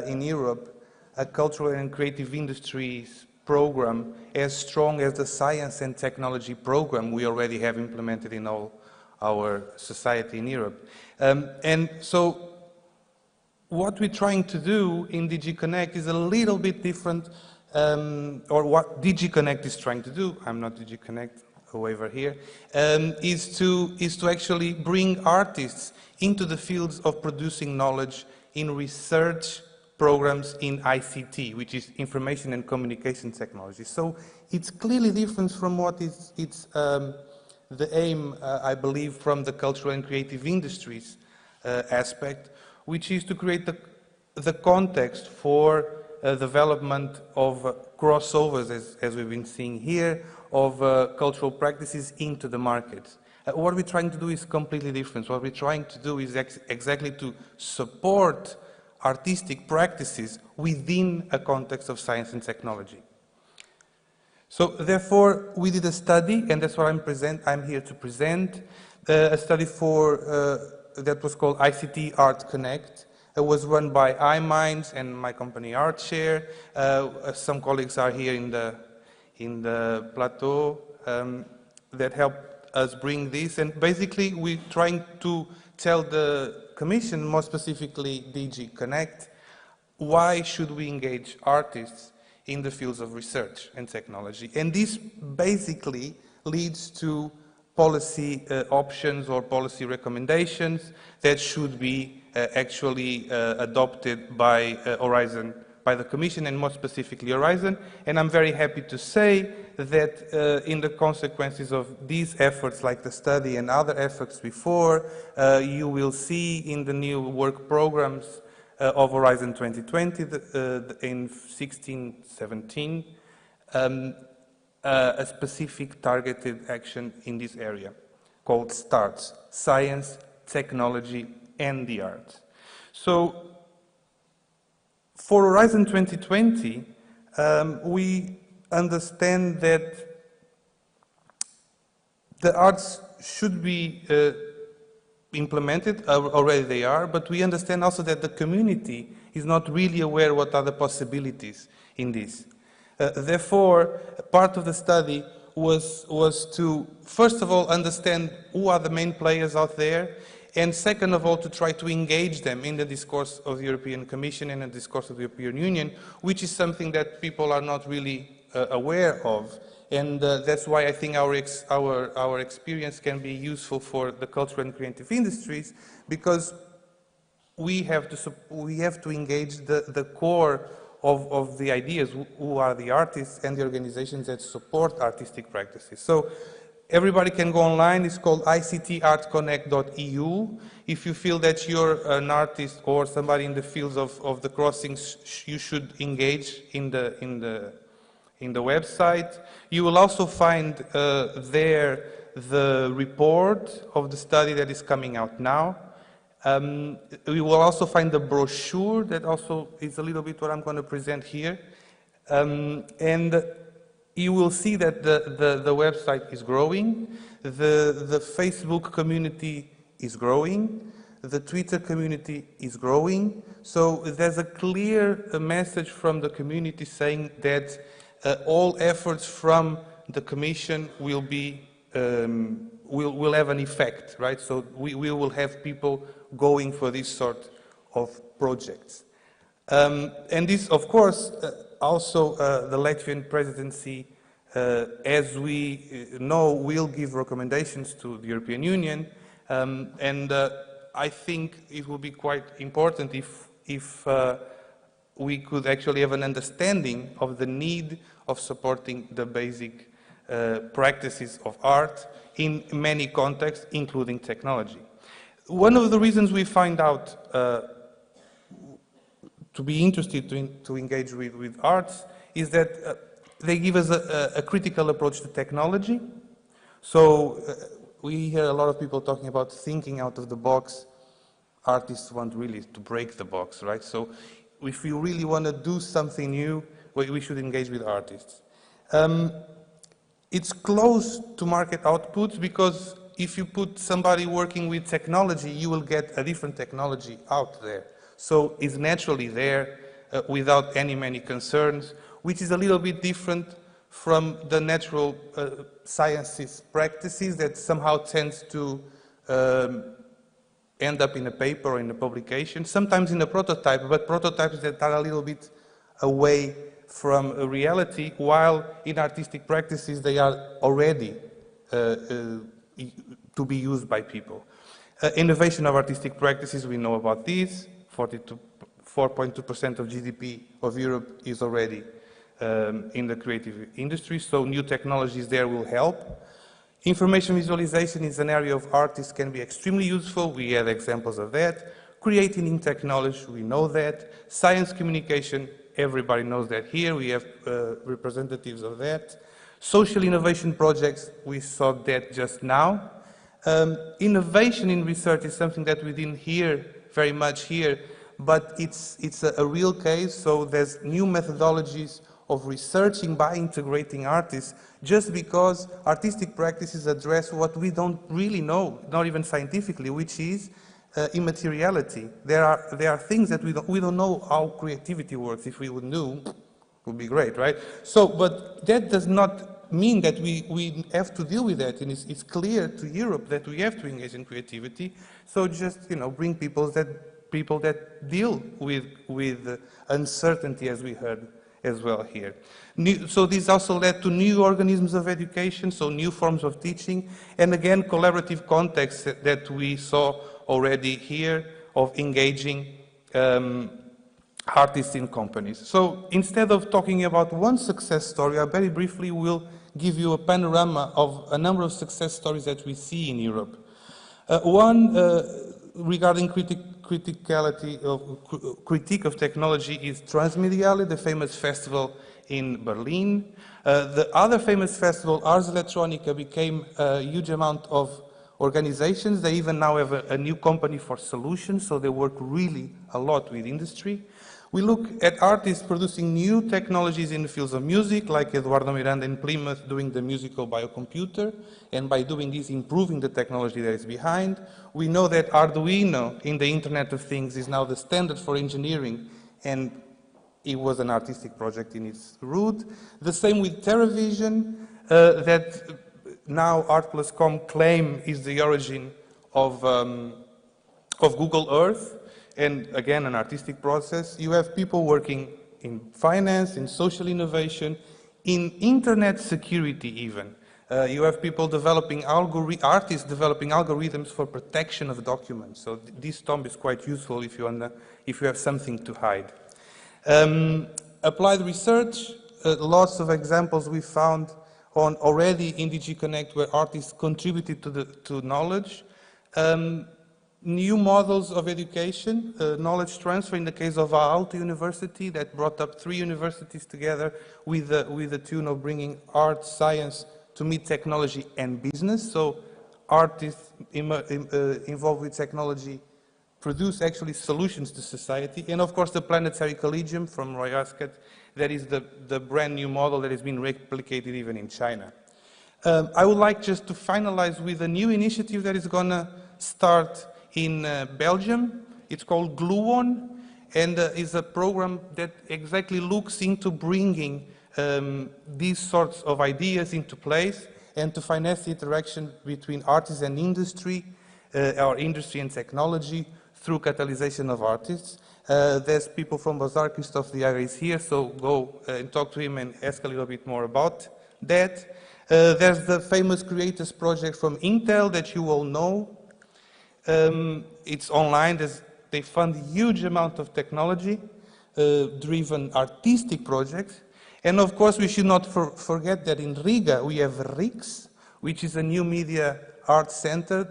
in Europe a cultural and creative industries program as strong as the science and technology program we already have implemented in all our society in Europe. And so what we're trying to do in DG Connect is a little bit different, or what DG Connect is trying to do, I'm not DG Connect, a waiver here, is to actually bring artists into the fields of producing knowledge in research programs in ICT, which is Information and Communication Technology. So it's clearly different from what is the aim, I believe, from the cultural and creative industries aspect, which is to create the context for development of crossovers, as we've been seeing here, of cultural practices into the market. What we're trying to do is completely different. What we're trying to do is exactly to support artistic practices within a context of science and technology. So therefore, we did a study, and that's what I'm here to present, a study that was called ICT Art Connect. It was run by iMinds and my company Artshare. Some colleagues are here in the plateau that helped us bring this. And basically, we're trying to tell the Commission, more specifically DG Connect, why should we engage artists in the fields of research and technology. And this basically leads to policy options or policy recommendations that should be actually adopted by Horizon, by the Commission, and more specifically Horizon. And I'm very happy to say that in the consequences of these efforts, like the study and other efforts before, you will see in the new work programs of Horizon 2020 in 16-17 a specific targeted action in this area called STARTS, Science, Technology and the Arts. So for Horizon 2020, we understand that the arts should be implemented, already they are, but we understand also that the community is not really aware what are the possibilities in this. Therefore, part of the study was to, first of all, understand who are the main players out there, and second of all, to try to engage them in the discourse of the European Commission and the discourse of the European Union, which is something that people are not really aware of. And that's why I think our experience can be useful for the cultural and creative industries, because we have to engage the core of the ideas, who are the artists and the organizations that support artistic practices. So everybody can go online. It's called ICTArtConnect.eu. If you feel that you're an artist or somebody in the fields of the crossings, you should engage in the website. You will also find there the report of the study that is coming out now. We will also find the brochure that also is a little bit what I'm going to present here. And you will see that the website is growing, the Facebook community is growing, the Twitter community is growing. So there's a clear message from the community saying that all efforts from the Commission will be will have an effect, right? So we will have people going for this sort of projects. And this, of course, also the Latvian presidency, as we know, will give recommendations to the European Union, and I think it will be quite important if we could actually have an understanding of the need of supporting the basic practices of art in many contexts, including technology. One of the reasons we find out to be interested to engage with arts is that they give us a critical approach to technology. So we hear a lot of people talking about thinking out of the box. Artists want really to break the box, right? So if we really want to do something new, we should engage with artists. It's close to market outputs, because if you put somebody working with technology, you will get a different technology out there. So it's naturally there without many concerns, which is a little bit different from the natural sciences practices that somehow tends to end up in a paper or in a publication, sometimes in a prototype, but prototypes that are a little bit away from reality, while in artistic practices they are already to be used by people. Innovation of artistic practices, we know about these. 4.2% of GDP of Europe is already in the creative industry, so new technologies there will help. Information visualization is an area of artists can be extremely useful. We have examples of that. Creating in technology, we know that. Science communication, everybody knows that here. We have representatives of that. Social innovation projects, we saw that just now. Innovation in research is something that we didn't hear very much here, but it's a real case. So there's new methodologies of researching by integrating artists, just because artistic practices address what we don't really know, not even scientifically, which is immateriality. There are things that we don't know how creativity works. If we would know, it would be great, right? So, but that does not mean that we have to deal with that, and it's clear to Europe that we have to engage in creativity. So just bring people that deal with uncertainty, as we heard as well here. So this also led to new organisms of education, so new forms of teaching, and again collaborative contexts that we saw already here of engaging artists in companies. So instead of talking about one success story, I very briefly will give you a panorama of a number of success stories that we see in Europe. One regarding critique of technology is Transmediale, the famous festival in Berlin. The other famous festival, Ars Electronica, became a huge amount of organizations. They even now have a new company for solutions, so they work really a lot with industry. We look at artists producing new technologies in the fields of music, like Eduardo Miranda in Plymouth doing the musical biocomputer, and by doing this, improving the technology that is behind. We know that Arduino in the Internet of Things is now the standard for engineering, and it was an artistic project in its root. The same with TerraVision, that now Art+Com claim is the origin of Google Earth, and again, an artistic process. You have people working in finance, in social innovation, in internet security even. You have people developing artists developing algorithms for protection of documents. So this tomb is quite useful if you have something to hide. Applied research, lots of examples we found already in DG Connect where artists contributed to knowledge. New models of education, knowledge transfer in the case of Ābele University that brought up 3 universities together with the tune of bringing art, science to meet technology and business. So artists involved with technology produce actually solutions to society. And of course the Planetary Collegium from Roy Ascott, that is the brand new model that has been replicated even in China. I would like just to finalize with a new initiative that is going to start in Belgium. It's called Gluon, and is a program that exactly looks into bringing these sorts of ideas into place and to finance the interaction between artists and industry, or industry and technology through catalyzation of artists. There's people from Bazaar, Christophe Diaga is here, so go and talk to him and ask a little bit more about that. There's the famous Creators Project from Intel that you all know. It's online. They fund a huge amount of technology-driven artistic projects. And of course, we should not forget that in Riga, we have RIX, which is a new media art center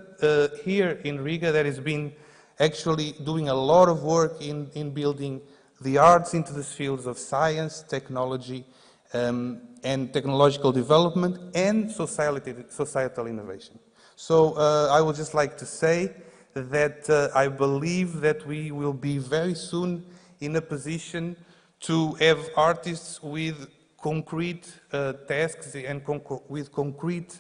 here in Riga that has been actually doing a lot of work in building the arts into the fields of science, technology, and technological development, and societal innovation. So I would just like to say that I believe that we will be very soon in a position to have artists with concrete tasks and with concrete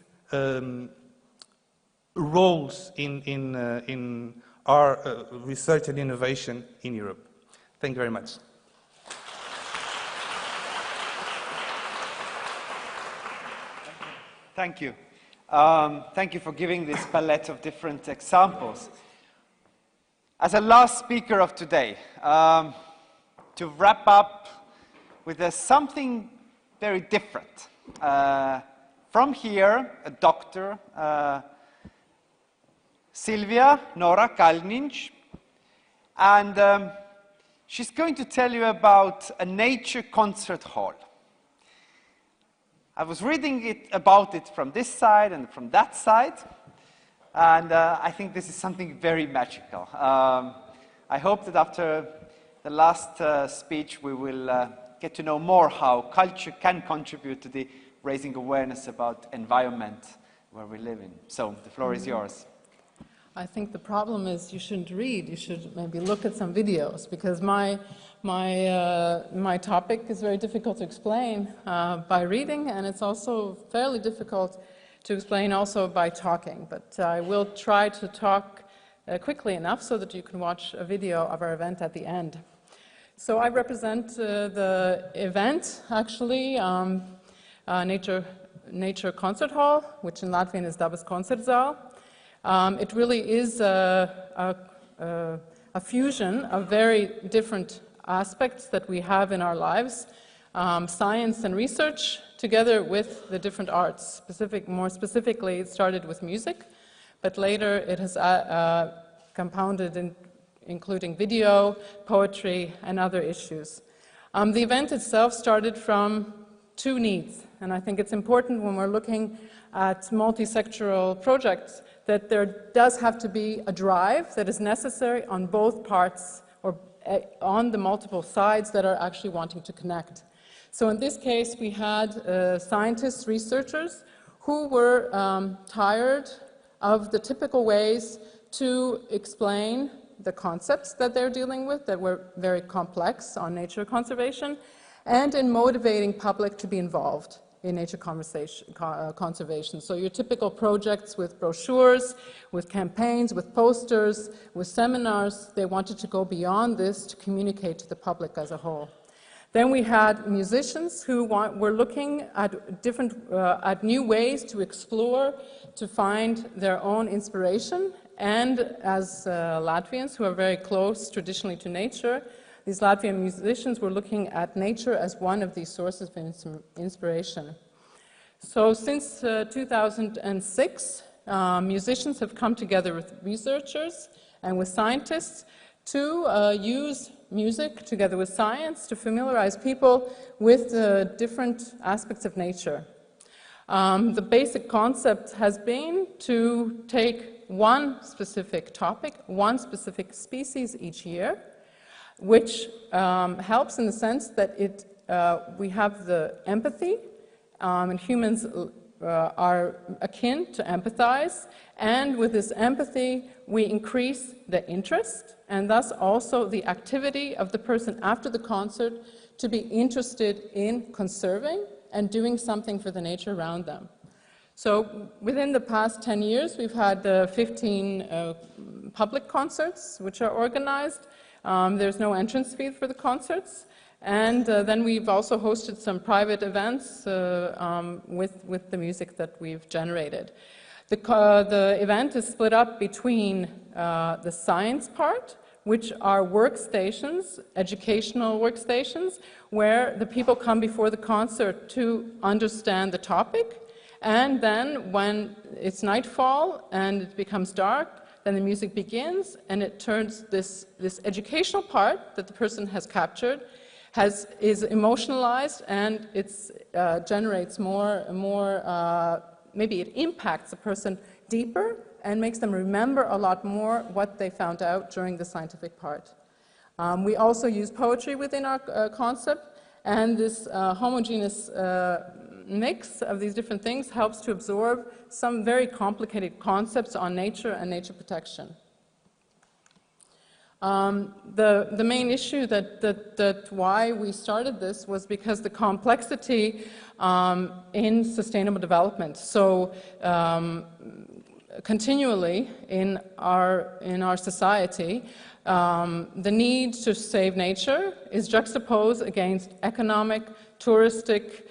roles in our research and innovation in Europe. Thank you very much. Thank you. Thank you for giving this palette of different examples. As a last speaker of today, to wrap up with something very different. From here, a doctor, Silvia Nora Kalniņš, and she's going to tell you about a nature concert hall. I was reading about it from this side and from that side, and I think this is something very magical. I hope that after the last speech we will get to know more how culture can contribute to the raising awareness about environment where we live in. So the floor is yours. I think the problem is you shouldn't read, you should maybe look at some videos, because my topic is very difficult to explain by reading, and it's also fairly difficult to explain also by talking. But I will try to talk quickly enough so that you can watch a video of our event at the end. So I represent the event, actually, Nature Concert Hall, which in Latvian is Dabas Koncertzaale. It really is a fusion of very different aspects that we have in our lives, science and research, together with the different arts. More specifically, it started with music, but later it has compounded including video, poetry, and other issues. The event itself started from 2 needs, and I think it's important when we're looking at multi-sectoral projects that there does have to be a drive that is necessary on both parts or on the multiple sides that are actually wanting to connect. So in this case, we had scientists, researchers who were tired of the typical ways to explain the concepts that they're dealing with that were very complex on nature conservation, and in motivating public to be involved in nature conservation. So your typical projects with brochures, with campaigns, with posters, with seminars, they wanted to go beyond this to communicate to the public as a whole. Then we had musicians who were looking at at new ways to explore, to find their own inspiration. And as Latvians who are very close traditionally to nature, these Latvian musicians were looking at nature as one of these sources of inspiration. So since 2006, musicians have come together with researchers and with scientists to use music together with science to familiarize people with the different aspects of nature. The basic concept has been to take one specific topic, one specific species each year, which helps in the sense that we have the empathy, and humans are akin to empathize, and with this empathy we increase the interest and thus also the activity of the person after the concert to be interested in conserving and doing something for the nature around them. So within the past 10 years we've had 15 public concerts which are organized. There's no entrance fee for the concerts. And then we've also hosted some private events with the music that we've generated. The event is split up between the science part, which are workstations, educational workstations, where the people come before the concert to understand the topic. And then when it's nightfall and it becomes dark, then the music begins and it turns this educational part that the person has captured is emotionalized, and it generates maybe it impacts the person deeper and makes them remember a lot more what they found out during the scientific part. We also use poetry within our concept, and this homogeneous mix of these different things helps to absorb some very complicated concepts on nature and nature protection. The main issue that why we started this was because the complexity in sustainable development. So continually in our society, the need to save nature is juxtaposed against economic, touristic,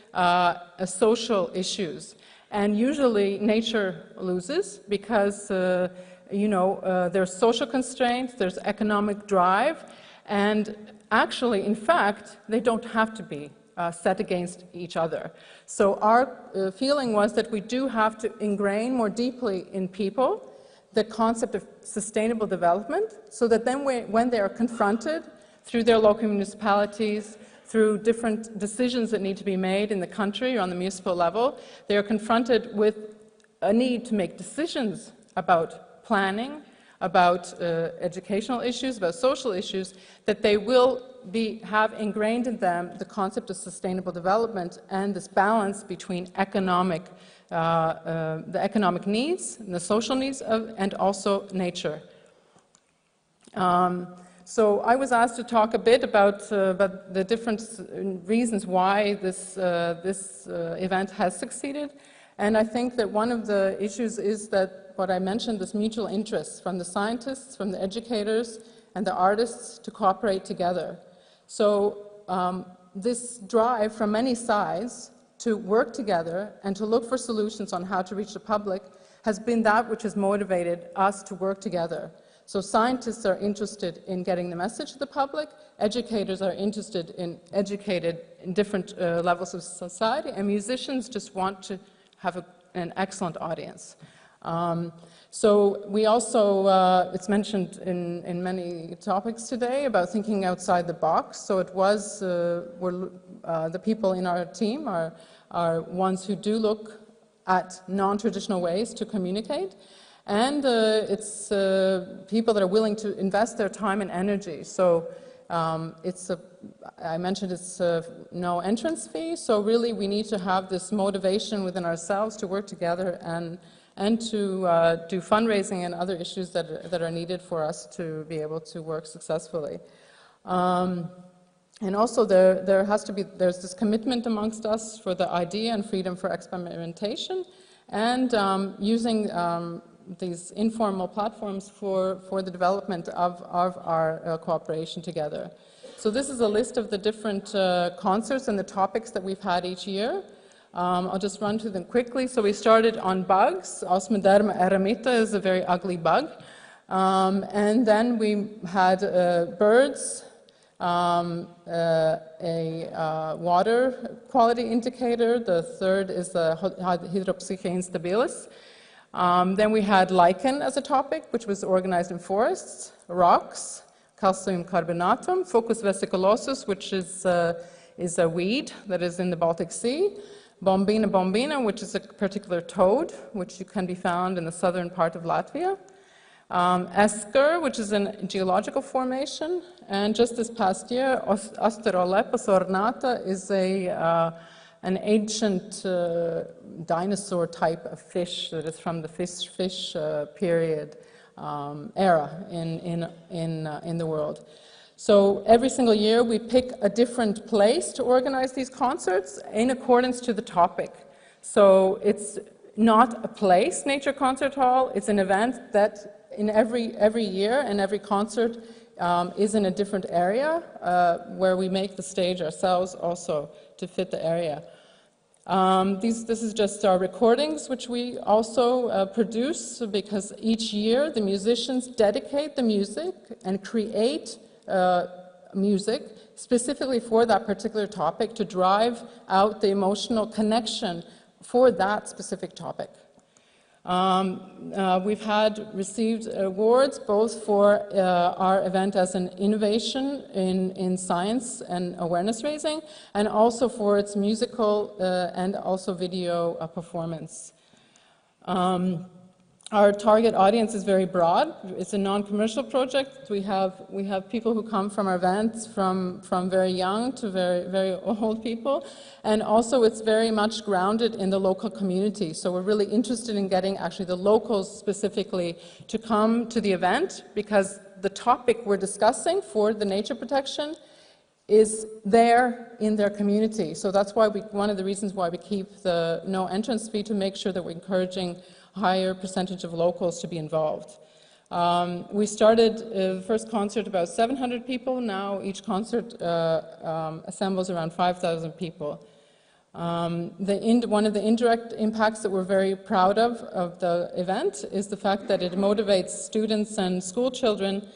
social issues. And usually nature loses because there's social constraints, there's economic drive, and actually, in fact, they don't have to be set against each other. So our feeling was that we do have to ingrain more deeply in people the concept of sustainable development, so that then when they are confronted through their local municipalities, through different decisions that need to be made in the country or on the municipal level, they are confronted with a need to make decisions about planning, about educational issues, about social issues, that they will have ingrained in them the concept of sustainable development and this balance between the economic needs and the social needs and also nature. So I was asked to talk a bit about the different reasons why this event has succeeded, and I think that one of the issues is that what I mentioned, this mutual interest from the scientists, from the educators, and the artists to cooperate together. So this drive from many sides to work together and to look for solutions on how to reach the public has been that which has motivated us to work together. So scientists are interested in getting the message to the public, educators are interested in educated in different levels of society, and musicians just want to have an excellent audience. So we also, it's mentioned in many topics today about thinking outside the box. So it was, the people in our team are ones who do look at non-traditional ways to communicate. And it's people that are willing to invest their time and energy. So I mentioned it's no entrance fee. So really we need to have this motivation within ourselves to work together and to do fundraising and other issues that are needed for us to be able to work successfully. And also there's this commitment amongst us for the idea and freedom for experimentation, and using these informal platforms for the development of our cooperation together. So this is a list of the different concerts and the topics that we've had each year. I'll just run through them quickly. So we started on bugs. Osmiderma eremita is a very ugly bug. And then we had birds, a water quality indicator. The third is the hydropsyche instabilis. Then we had lichen as a topic, which was organized in forests, rocks, calcium carbonatum, Fucus vesiculosus, which is a weed that is in the Baltic Sea, bombina bombina, which is a particular toad, which can be found in the southern part of Latvia, esker, which is a geological formation, and just this past year, Austerolepis ornata is an ancient dinosaur type of fish that is from the fish period era in the world. So every single year we pick a different place to organize these concerts in accordance to the topic. So it's not a place, Nature Concert Hall, it's an event that in every year and every concert is in a different area where we make the stage ourselves also to fit the area. This is just our recordings, which we also produce, because each year the musicians dedicate the music and create music specifically for that particular topic to drive out the emotional connection for that specific topic. We've received awards both for our event as an innovation in science and awareness raising, and also for its musical and also video performance. Our target audience is very broad. It's a non-commercial project. We have people who come from our events from very young to very, very old people. And also it's very much grounded in the local community. So we're really interested in getting actually the locals specifically to come to the event, because the topic we're discussing for the nature protection is there in their community. So that's why one of the reasons why we keep the no entrance fee, to make sure that we're encouraging higher percentage of locals to be involved. We started the first concert about 700 people. Now each concert assembles around 5,000 people. One of the indirect impacts that we're very proud of the event is the fact that it motivates students and school children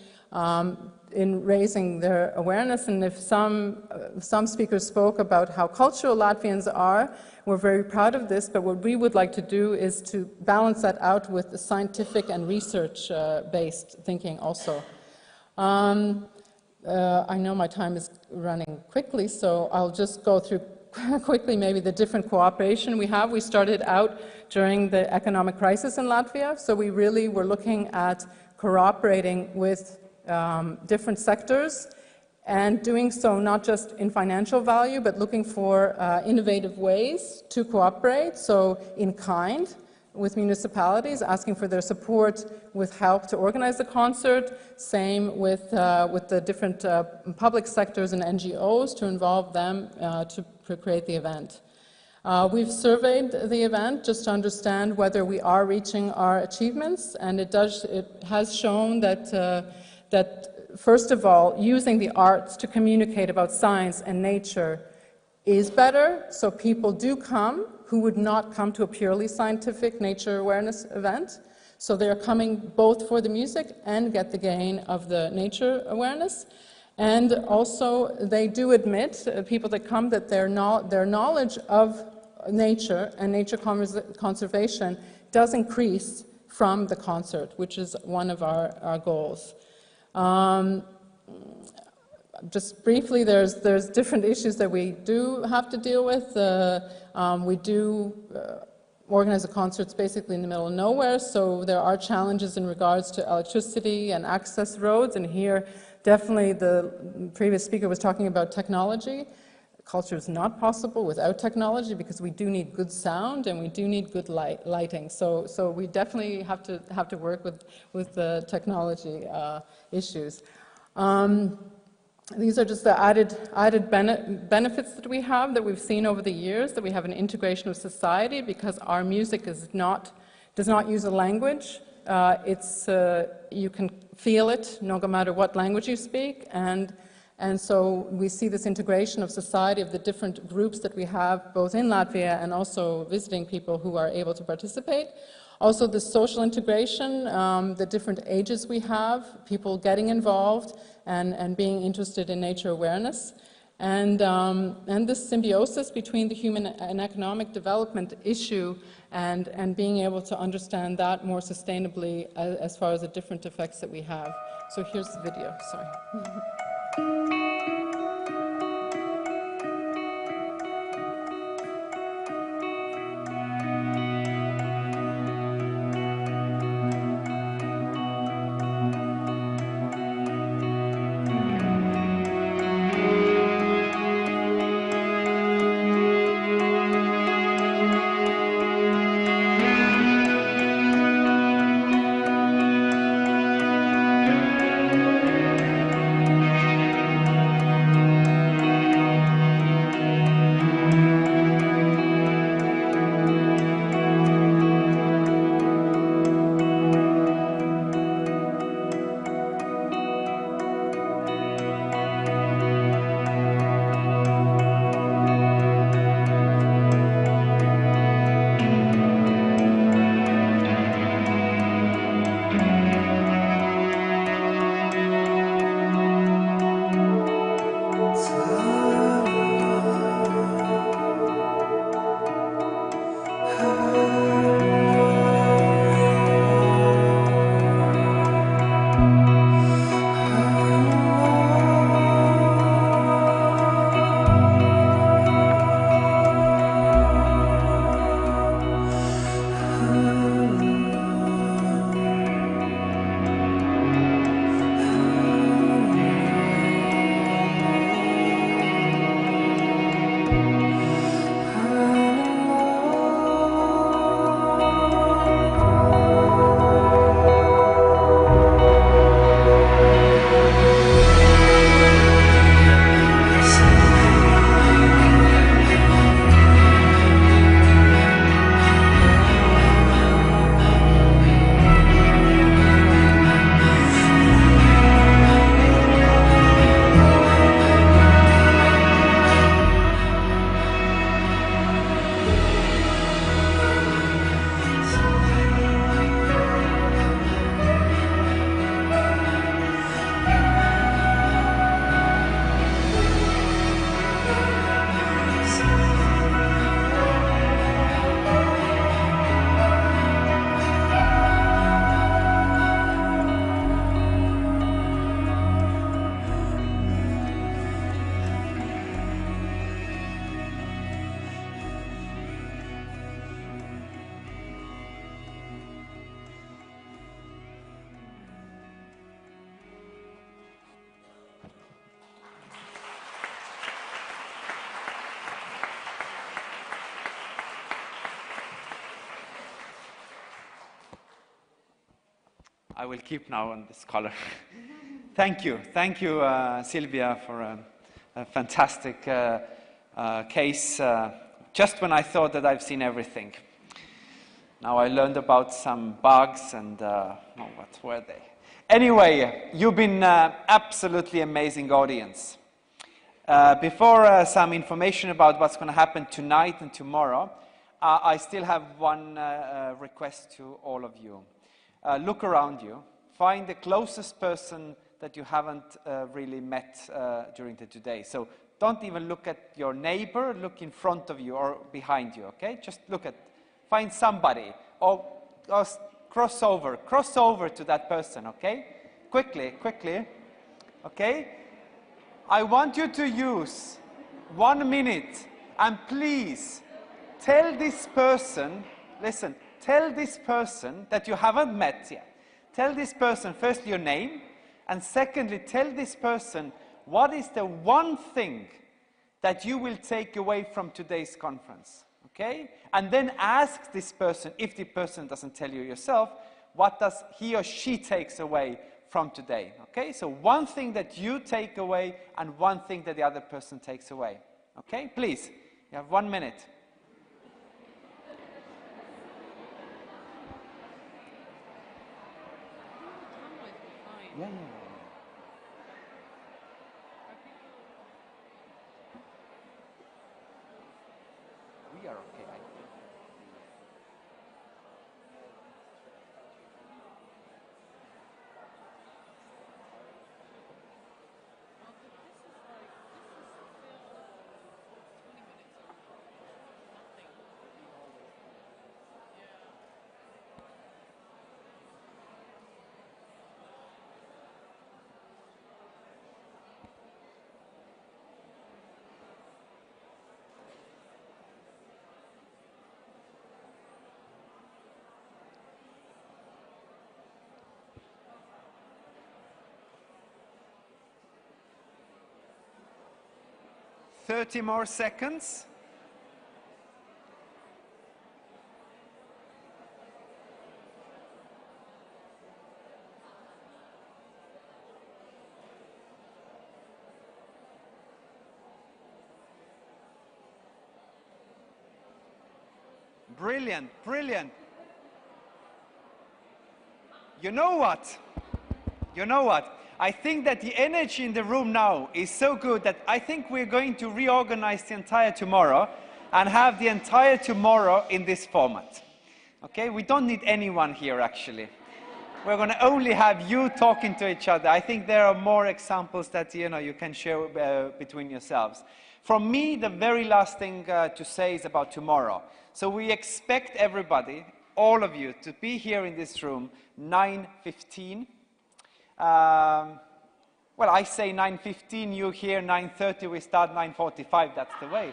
in raising their awareness. And if some speakers spoke about how cultural Latvians are, we're very proud of this, but what we would like to do is to balance that out with the scientific and research-based thinking also. I know my time is running quickly, so I'll just go through quickly maybe the different cooperation we have. We started out during the economic crisis in Latvia, so we really were looking at cooperating with different sectors, and doing so not just in financial value, but looking for innovative ways to cooperate, so in kind with municipalities, asking for their support with help to organize the concert, same with the different public sectors and NGOs to involve them to create the event. We've surveyed the event just to understand whether we are reaching our achievements, and it has shown that first of all, using the arts to communicate about science and nature is better, so people do come who would not come to a purely scientific nature awareness event. So they're coming both for the music and get the gain of the nature awareness. And also they do admit, people that come, that their knowledge of nature and nature conservation does increase from the concert, which is one of our goals. Just briefly, there's different issues that we do have to deal with. We do organize the concerts basically in the middle of nowhere, so there are challenges in regards to electricity and access roads, and here definitely the previous speaker was talking about technology. culture is not possible without technology, because we do need good sound and we do need good lighting. So we definitely have to work with the technology issues. These are just the added benefits that we have, that we've seen over the years, that we have an integration of society, because our music does not use a language. You can feel it no matter what language you speak, and so we see this integration of society, of the different groups that we have, both in Latvia and also visiting people who are able to participate. Also the social integration, the different ages we have, people getting involved and being interested in nature awareness. And this symbiosis between the human and economic development issue and being able to understand that more sustainably as far as the different effects that we have. So here's the video, sorry. I will keep now on this color. Thank you, Sylvia, for a fantastic case. Just when I thought that I've seen everything. Now I learned about some bugs and, what were they? Anyway, you've been absolutely amazing audience. Before some information about what's going to happen tonight and tomorrow, I still have one request to all of you. Look around you, find the closest person that you haven't really met during the today. So don't even look at your neighbor, look in front of you or behind you, okay? Just find somebody or cross over to that person, okay? Quickly, okay? I want you to use 1 minute and please tell this person, listen, tell this person that you haven't met yet. Tell this person first your name, and secondly, tell this person what is the one thing that you will take away from today's conference, okay? And then ask this person, if the person doesn't tell you yourself, what does he or she takes away from today, okay? So one thing that you take away and one thing that the other person takes away, okay? Please, you have 1 minute. Yeah, yeah. We are okay, I think. Thirty more seconds. Brilliant, brilliant. You know what? You know what? I think that the energy in the room now is so good that I think we're going to reorganize the entire tomorrow and have the entire tomorrow in this format. Okay? We don't need anyone here, actually. We're going to only have you talking to each other. I think there are more examples that, you know, you can share between yourselves. From me, the very last thing to say is about tomorrow. So we expect everybody, all of you, to be here in this room 9:15. Well, I say 9:15, you here 9:30, we start 9:45, that's the way.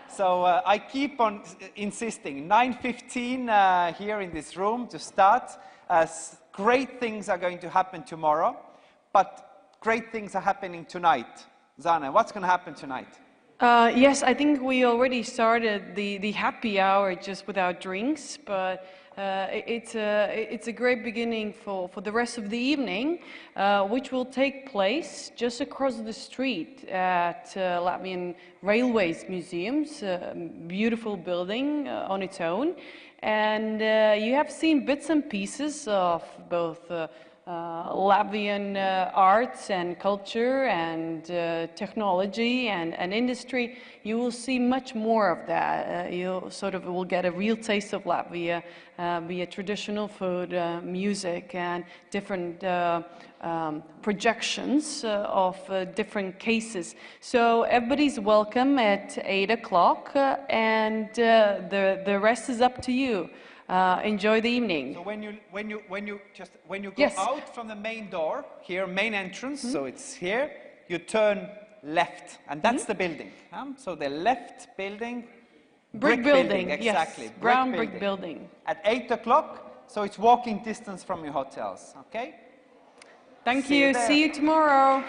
So I keep on insisting, 9:15 here in this room to start. Great things are going to happen tomorrow, but great things are happening tonight. Zana, what's going to happen tonight? Yes, I think we already started the happy hour just without drinks, but it's a great beginning for the rest of the evening, which will take place just across the street at Latvian Railways Museums, beautiful building on its own. And you have seen bits and pieces of both Latvian arts and culture and technology and industry. You will see much more of that. You sort of will get a real taste of Latvia, be it traditional food, music, and different projections of different cases. So everybody's welcome at 8 o'clock, and the rest is up to you. Enjoy the evening. So when you go Yes. out from the main door, here, main entrance, so it's here, you turn left, and that's the building. So the left building, Brick building, exactly. yes. Brown brick building. At 8 o'clock, so it's walking distance from your hotels, okay? Thank See you you. there. See you tomorrow.